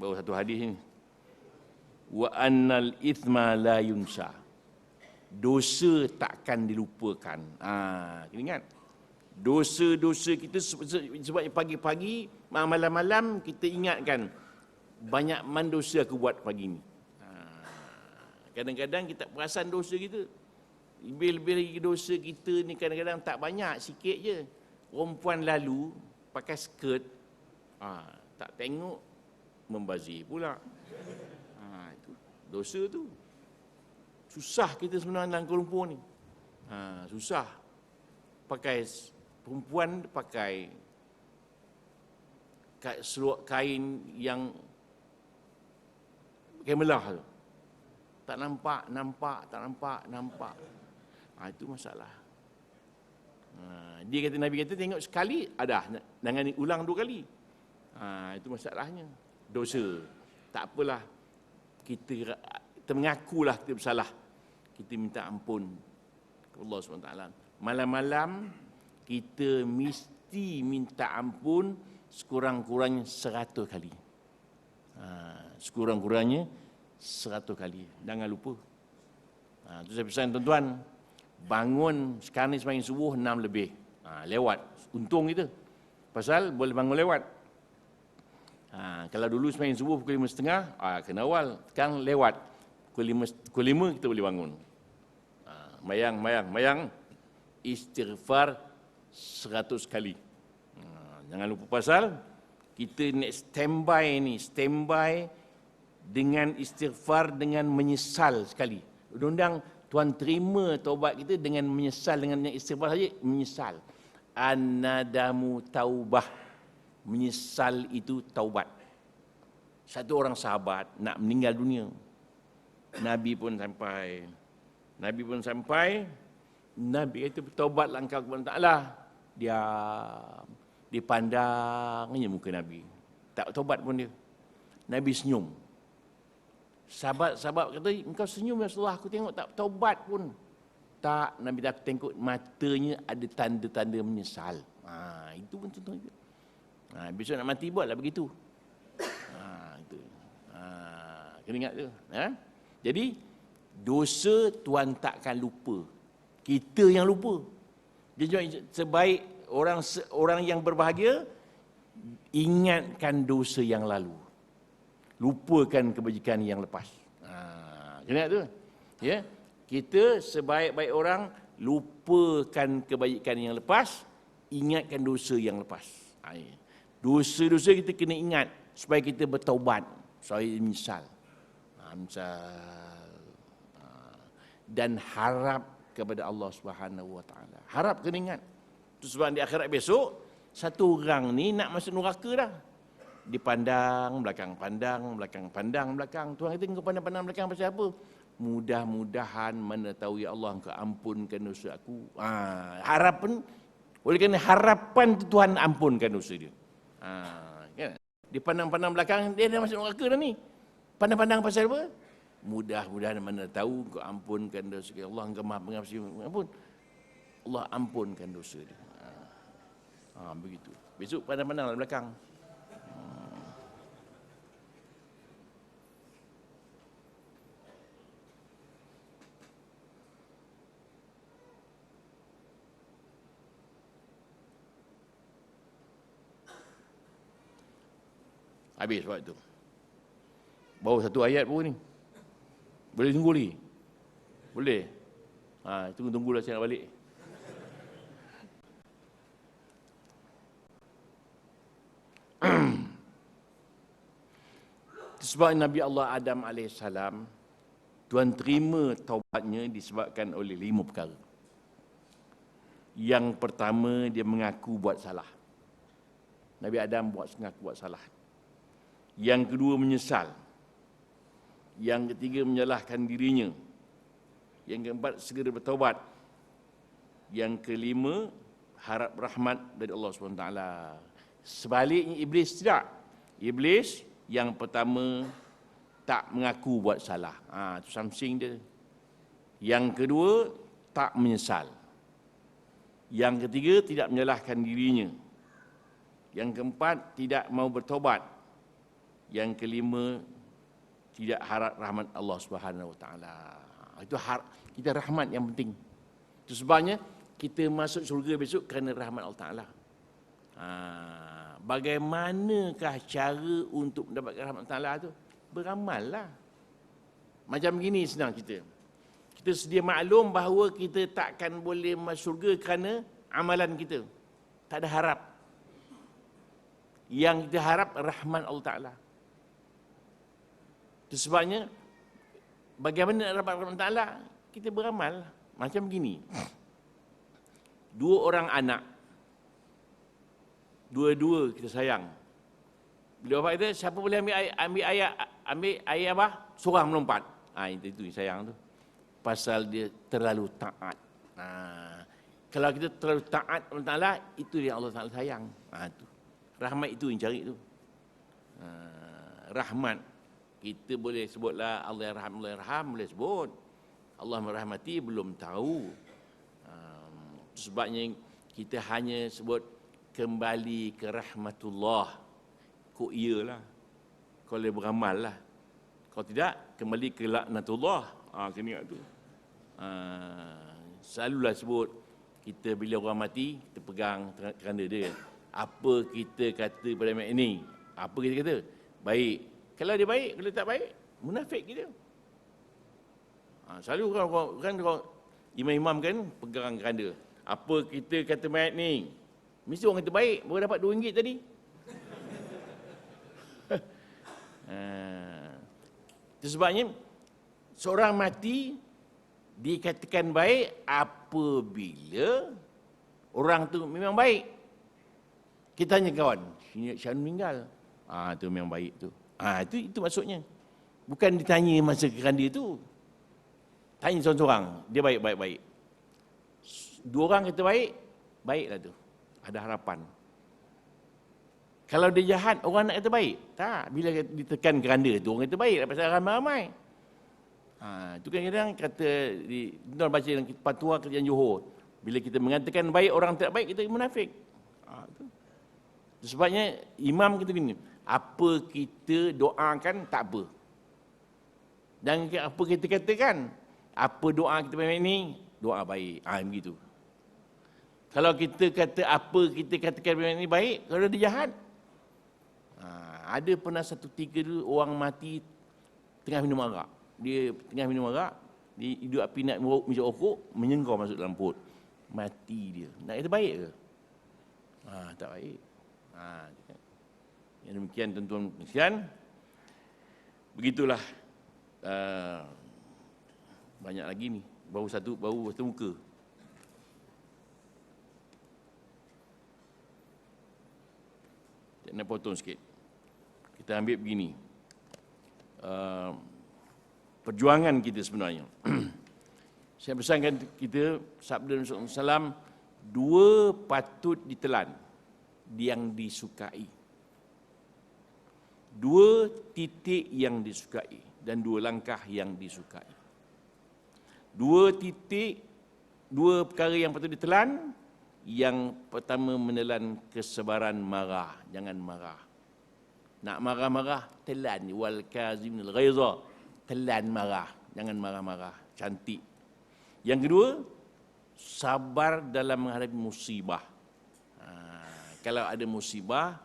A: Baru satu hadis ni. Wa annal ithma la yunsa. Dosa takkan dilupakan. Kita ingat. Dosa-dosa kita sebab pagi-pagi, malam-malam kita ingatkan banyak man dosa aku buat pagi ni. Kadang-kadang kita perasan dosa kita. Lebih-lebih lagi dosa kita ni kadang-kadang tak banyak, sikit je. Perempuan lalu pakai skirt, tak tengok, membazir pula. Itu dosa tu. Susah kita sebenarnya dalam Kuala Lumpur ni. Susah. Perempuan pakai seluar kain yang kemelah tu. Tak nampak, tak nampak. Itu masalah. Dia kata, Nabi kata tengok sekali, jangan ulang 2 kali. Itu masalahnya. Dosa. Tak apalah. Kita mengakulah kita bersalah. Kita minta ampun kepada Allah SWT. Malam-malam kita mesti minta ampun sekurang-kurangnya 100 kali. Sekurang-kurangnya 100 kali. Jangan lupa. Itu saya pesan tuan-tuan. Bangun sekarang ni sembahyang subuh 6 lebih. Lewat. Untung kita. Pasal boleh bangun lewat. Kalau dulu sembahyang subuh pukul 5.30, kena awal. Sekarang lewat. Pukul 5 kita boleh bangun. Mayang. Istighfar 100 kali. Jangan lupa pasal kita nak standby dengan istighfar, dengan menyesal sekali. Undang-undang Tuhan terima taubat kita dengan menyesal, dengan istighfar saja, menyesal. An-nadamu taubah. Menyesal itu taubat. Satu orang sahabat nak meninggal dunia. Nabi pun sampai. Nabi kata, bertaubatlah engkau kepada Allah. Dia pandangnya muka Nabi. Tak taubat pun dia. Nabi senyum. Sahabat kata, engkau senyum ya Rasulullah, aku tengok tak taubat pun. Tak, Nabi tak tengok matanya ada tanda-tanda menyesal. Itu pun contoh itu. Besok nak mati buatlah begitu. Itu. Kena ingat tu. Jadi, dosa Tuhan takkan lupa. Kita yang lupa. Jadi sebaik orang yang berbahagia, ingatkan dosa yang lalu. Lupakan kebajikan yang lepas. Kena tu. Ya. Kita sebaik-baik orang, lupakan kebajikan yang lepas, ingatkan dosa yang lepas. Dosa-dosa kita kena ingat supaya kita bertaubat, supaya menyesal. Dan harap kepada Allah Subhanahu Wa Taala. Harap kena ingat. Itu sebab di akhirat besok, satu orang ni nak masuk neraka dah. Dipandang belakang, pandang belakang. Tuhan kata, engkau pandang belakang pasal apa? Mudah-mudahan mengetahui Allah, engkau ampunkan dosa aku. Harapan, oleh kerana harapan tu Tuhan ampunkan dosa dia. Kan? Dia pandang belakang, dia dah masuk neraka dah ni. Pandang pasal apa? Mudah-mudahan mana tahu engkau ampunkan dosa dia. Allah, engkau maha pengasih, ampun. Allah ampunkan dosa dia. Begitu. Besok pandang belakang. Habis waktu tu. Baru 1 ayat pun ni. Boleh tunggu lagi? Boleh? Tunggulah saya nak balik. Sebab Nabi Allah Adam AS, Tuhan terima taubatnya disebabkan oleh 5 perkara. Yang pertama, dia mengaku buat salah. Nabi Adam mengaku buat salah. Yang kedua, menyesal. Yang ketiga, menyalahkan dirinya. Yang keempat, segera bertaubat. Yang kelima, harap rahmat dari Allah SWT. Sebaliknya Iblis tidak. Iblis yang pertama tak mengaku buat salah. Itu something dia. Yang kedua, tak menyesal. Yang ketiga, tidak menyalahkan dirinya. Yang keempat, tidak mau bertaubat. Yang kelima, tidak harap rahmat Allah Subhanahu Wa Taala. Itu kita rahmat yang penting. Itu sebabnya kita masuk syurga besok kerana rahmat Allah Taala. Bagaimanakah cara untuk mendapatkan rahmat Allah Taala tu? Beramallah. Macam gini senang kita. Kita sedia maklum bahawa kita takkan boleh masuk syurga kerana amalan kita. Tak ada harap. Yang kita harap rahman Allah Ta'ala. Itu sebabnya, bagaimana nak dapat rahmat Ta'ala? Kita beramal. Macam gini. Dua orang anak. Dua-dua kita sayang. Bila bapak kata, siapa boleh ambil air abah? Seorang melompat. Itu sayang tu. Pasal dia terlalu taat. Kalau kita terlalu taat Allah Ta'ala, itu yang Allah Ta'ala sayang. Tu. Rahmat itu yang cari tu. Rahmat. Kita boleh sebutlah Allah yang rahmat, Allah yang raham, boleh sebut. Allah merahmati, belum tahu. Sebabnya kita hanya sebut kembali ke rahmatullah. Kok iyalah. Kau boleh beramal lah. Kalau tidak, kembali ke laknatullah. Kena tu. Selalulah sebut, kita bila orang mati, kita pegang kerana dia. Apa kita kata pada mat ini? Apa kita kata? Baik. Kalau dia baik, kalau tak baik, munafik kita. Selalu kan imam-imam kan pegang keranda. Apa kita kata mayat ni? Mesti orang kata baik, baru dapat RM2 tadi. Itu sebabnya seorang mati dikatakan baik apabila orang tu memang baik. Kita tanya kawan, Syan meninggal. Tu memang baik tu. Itu maksudnya. Bukan ditanya masa keranda tu. Tanya seorang-seorang, dia baik. Dua orang kata baik, baiklah tu. Ada harapan. Kalau dia jahat, orang nak kata baik? Tak. Bila ditekan keranda tu, orang kata baik. Pasal ramai-ramai. Itu kadang-kadang kata, tuan baca dalam Fatwa Kerajaan Johor. Bila kita mengatakan baik, orang tak baik, kita munafik. Sebabnya, imam kita gini. Apa kita doakan, tak apa. Dan apa kita katakan, apa doa kita baik ni, doa baik. Begitu. Kalau kita kata apa kita katakan baik ni baik, kalau dia jahat. Ada pernah satu tiga dulu orang mati tengah minum arak. Dia tengah minum arak, dia hidup api nak minum rokok, menyengkau masuk dalam perut. Mati dia. Nak kata baik ke? Tak baik. Yang demikian tuan-tuan sekalian. Begitulah. Banyak lagi ni. Baru satu muka. Nak potong sikit. Kita ambil begini. Perjuangan kita sebenarnya. Saya pesankan kita, sabda Rasulullah SAW, dua patut ditelan yang disukai. Dua titik yang disukai dan dua langkah yang disukai. Dua titik, dua perkara yang patut ditelan. Yang pertama menelan kesabaran marah, jangan marah. Nak marah-marah, telan. Wal kaziminal ghaiza, telan marah, jangan marah-marah. Cantik. Yang kedua, sabar dalam menghadapi musibah. Kalau ada musibah,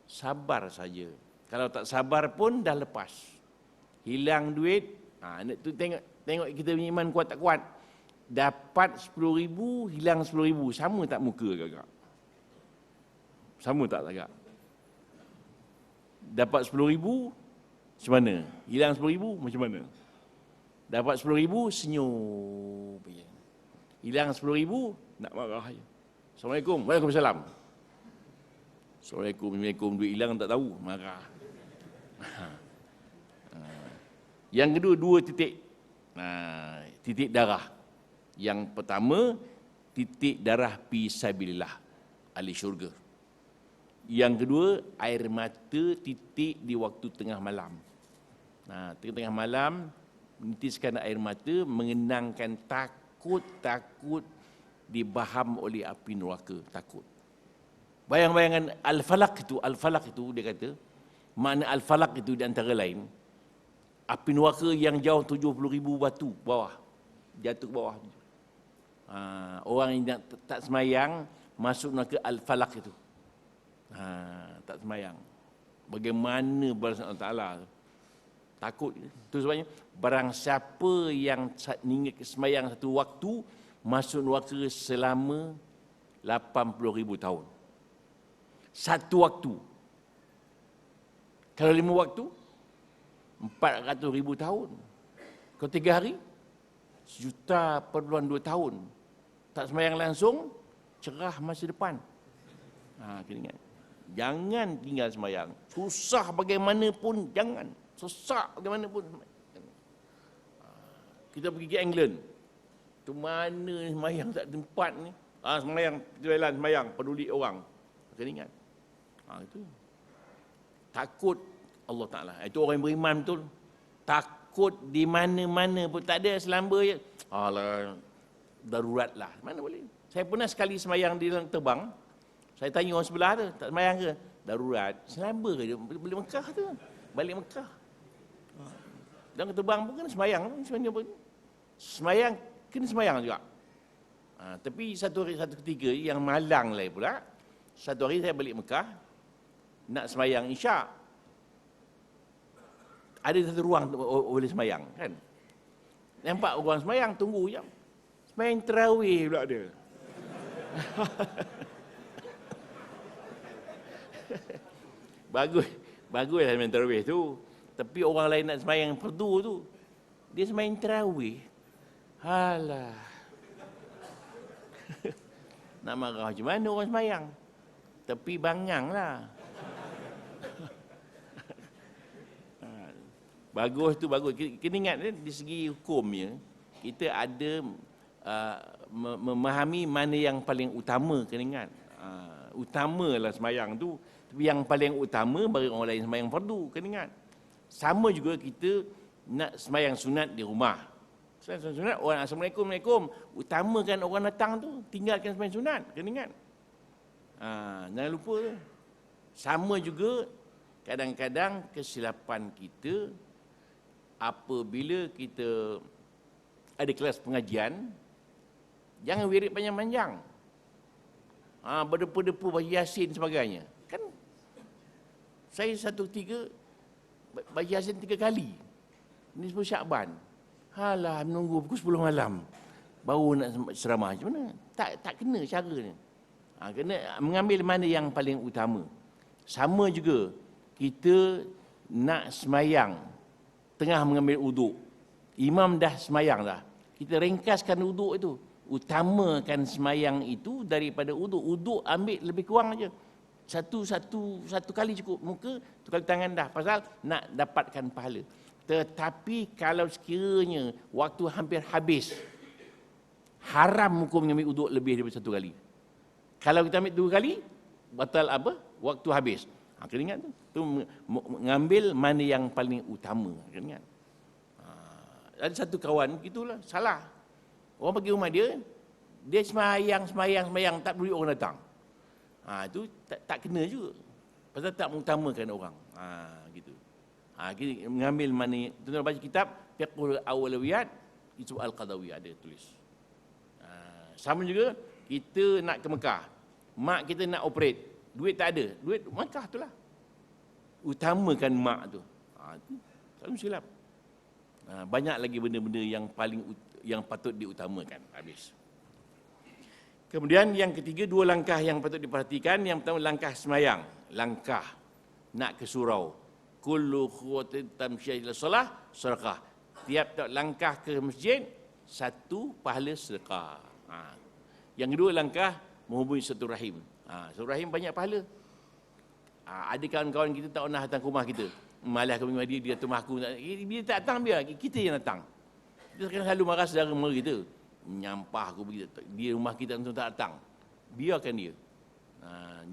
A: sabar saja. Kalau tak sabar pun dah lepas. Hilang duit, tu tengok kita punya iman kuat tak kuat. Dapat 10,000, hilang 10,000. Sama tak muka agak? Sama tak agak? Dapat 10,000, macam mana? Hilang 10,000, macam mana? Dapat 10,000, senyum. Hilang 10,000, nak marah. Assalamualaikum. Waalaikumsalam. Assalamualaikum. Duit hilang tak tahu. Marah. Yang kedua, dua titik. Titik darah. Yang pertama, titik darah fi sabilillah, ahli syurga. Yang kedua, air mata titik di waktu tengah malam. Tengah malam, menitiskan air mata, mengenangkan takut dibaham oleh api neraka, takut. Bayang-bayangan al-falak itu dia kata, makna al-falak itu di antara lain, api neraka yang jauh 70,000 batu bawah, jatuh ke bawah. Orang yang tak semayang masuk neraka al-falak itu. Tak semayang. Bagaimana balasan Allah Ta'ala? Takut. Itu sebabnya barang siapa yang ingat semayang satu waktu, masuk neraka selama 80,000 tahun. Satu waktu. Kalau 5 waktu, 400,000 tahun. Kalau 3 hari, 1,2 tahun. Tak semayang langsung, cerah masa depan. Kena ingat. Jangan tinggal semayang. Susah bagaimanapun, jangan. Susah bagaimanapun. Kita pergi ke England. Tu mana semayang tak tempat ni. Semayang, jalan semayang, peduli orang. Kena ingat. Itu. Takut Allah Ta'ala. Itu orang yang beriman betul. Takut di mana-mana pun. Tak ada selamba je. Alah, darurat lah. Mana boleh. Saya pernah sekali semayang di dalam terbang. Saya tanya orang sebelah tu, tak semayang ke? Darurat. Selamba ke dia? Balik Mekah tu. Balik Mekah. Dan terbang pun kena semayang. Semayang, kena semayang juga. Tapi satu ketika yang malang lah pula. Satu hari saya balik Mekah. Nak semayang Isyak. Ada satu ruang boleh semayang kan. Nampak orang semayang, tunggu jam. Semayang tarawih pula ada. Bagus lah semayang tarawih tu. Tapi orang lain nak semayang fardu tu, dia semayang tarawih. Halah. Nak marah macam mana orang semayang? Tapi bangang lah. Bagus tu, bagus. Kena ingat di segi hukumnya, kita ada memahami mana yang paling utama, kena ingat. Utamalah semayang tu. Tapi yang paling utama bagi orang lain semayang fardu, kena ingat. Sama juga kita nak semayang sunat di rumah. Semayang sunat, orang Assalamualaikum, Assalamualaikum. Utamakan orang datang tu, tinggalkan semayang sunat, kena ingat. Jangan lupa tu. Sama juga, kadang-kadang kesilapan kita, apabila kita ada kelas pengajian, jangan wirid panjang-panjang. Berdepu-depu baca Yasin sebagainya. Kan saya satu tiga baca Yasin 3 kali. Ini sebut Syakban. Halah, menunggu pukul 10 malam baru nak ceramah. Macam mana? Tak kena cara ni. Kena mengambil mana yang paling utama. Sama juga kita nak semayang tengah mengambil uduk. Imam dah semayang dah. Kita ringkaskan uduk itu. Utamakan semayang itu daripada uduk. Uduk ambil lebih kurang aja. Satu kali cukup. Muka, satu kali tangan dah. Pasal nak dapatkan pahala. Tetapi kalau sekiranya waktu hampir habis, haram hukum mengambil uduk lebih daripada 1 kali. Kalau kita ambil 2 kali, batal apa? Waktu habis. Kena ingat tu. Tu mengambil mana yang paling utama. Kena ingat. Ada satu kawan, begitulah, salah. Orang pergi rumah dia semayang, tak peduli orang datang. Itu tak kena juga. Pasal tak mengutamakan orang. Gitu. Kita mengambil mana, tuan-tuan baca kitab, Fiqhul Awlawiyat, itu Al-Qadawiyah ada tulis. Sama juga, kita nak ke Mekah. Mak kita nak operate. Duit tak ada. Duit Mekah tu lah. Utamakan mak tu. Itu selalu silap. Banyak lagi benda-benda yang patut diutamakan. Habis. Kemudian yang ketiga, 2 langkah yang patut diperhatikan. Yang pertama, langkah semayang. Langkah nak ke surau. Kullu khuwatin tamsyah ila salah, sedekah. Tiap langkah ke masjid, 1 pahala sedekah. Yang kedua, langkah menghubungi silaturahim. Silaturahim banyak pahala. Ada kawan-kawan kita tak pernah datang ke rumah kita. Malas ke rumah dia datang rumah aku. Dia tak datang, biar kita yang datang. Kita kan selalu marah saudara-mara kita. Menyampah aku begitu. Dia rumah kita tak datang. Biarkan dia.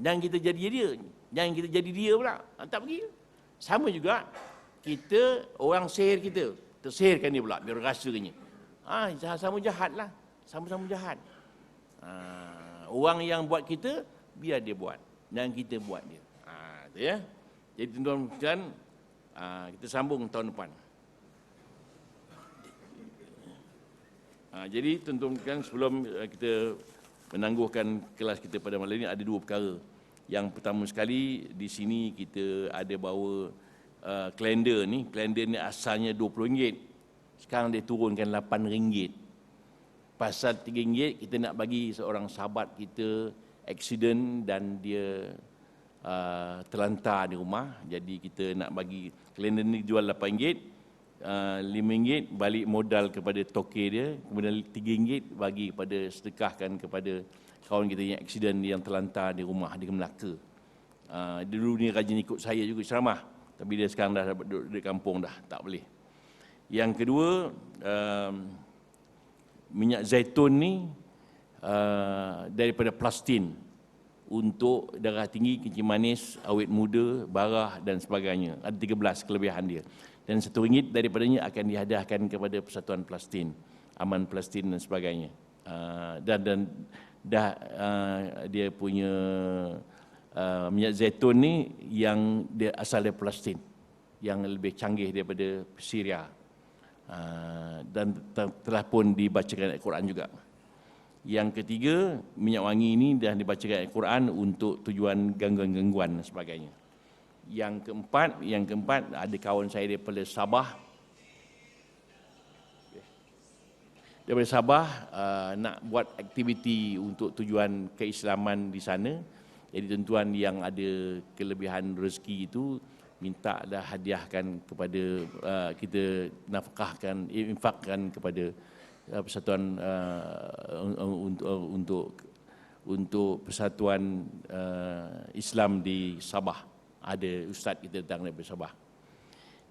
A: Jangan kita jadi dia. Jangan kita jadi dia pula. Tak pergi. Sama juga, kita, orang sihir kita. Tersihirkan dia pula, biar rasanya. Sama jahat lah. Sama-sama jahat. Orang yang buat kita, biar dia buat. Dan kita buat dia. Itu ya. Jadi tuan-tuan, kita sambung tahun depan. Jadi tuan-tuan, sebelum kita menangguhkan kelas kita pada malam ini, ada 2 perkara. Yang pertama sekali, di sini kita ada bawa kalender ni. Kalender ni asalnya RM20. Sekarang dia turunkan RM8. Pasal RM3 kita nak bagi seorang sahabat kita aksiden dan dia terlantar di rumah. Jadi kita nak bagi kalender ni jual RM8, RM5 balik modal kepada toke dia, kemudian RM3 bagi kepada sedekahkan kepada kawan kita yang aksiden yang terlantar di rumah di Melaka. Dulu ni rajin ikut saya juga ceramah, tapi dia sekarang dah duduk di kampung dah, tak boleh. Yang kedua, minyak zaitun ni daripada plastin untuk darah tinggi, kencing manis, awet muda, barah dan sebagainya. Ada 13 kelebihan dia. Dan RM1 daripadanya akan dihadiahkan kepada Persatuan Palestin, Aman Palestin dan sebagainya. Dan dia punya minyak zaitun ni yang dia asal dari Palestin, yang lebih canggih daripada Syria. Dan telah pun dibacakan Al-Quran juga. Yang ketiga, minyak wangi ini dah dibacakan Al-Quran untuk tujuan gangguan-gangguan dan sebagainya. Yang keempat ada kawan saya daripada Sabah. Daripada Sabah nak buat aktiviti untuk tujuan keislaman di sana. Jadi tuan-tuan yang ada kelebihan rezeki itu minta dah hadiahkan kepada kita, nafkahkan, infakkan kepada persatuan untuk persatuan Islam di Sabah. Ada ustaz kita datang daripada Sabah.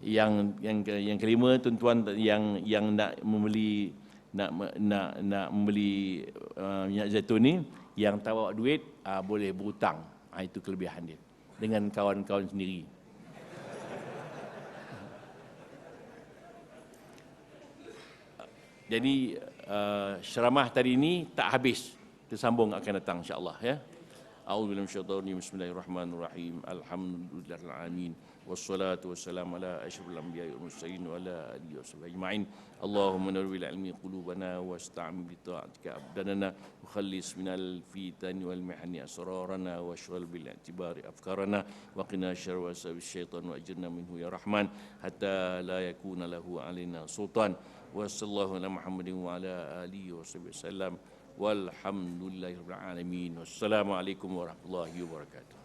A: Yang kelima, tuan-tuan yang nak membeli minyak zaitun ni, yang tak bawa duit boleh berhutang. Itu kelebihan dia dengan kawan-kawan sendiri. Jadi ceramah tadi ini tak habis, tersambung akan datang insya-Allah ya. A'udzubillahi minasyaitonir rajim. Bismillahirrahmanirrahim. Alhamdulillahil alamin. Wassalatu wassalamu ala asyrafil anbiya'i wal mursalin wa ala alihi washabbihi ajma'in. Allahumma nawwir bil ilmi qulubana wasta'mil bi ta'atika abdanana wa khallis minal fitani wal mihani asrarana wa shghal bil i'tibari afkarana wa qina syarra syaitan wa ajirna minhu ya rahman hatta la yakuna lahu alaina sultan. Wa sallallahu ala Muhammadin wa ala alihi wasallam. Walhamdulillahirabbil alamin. Wassalamualaikum warahmatullahi wabarakatuh.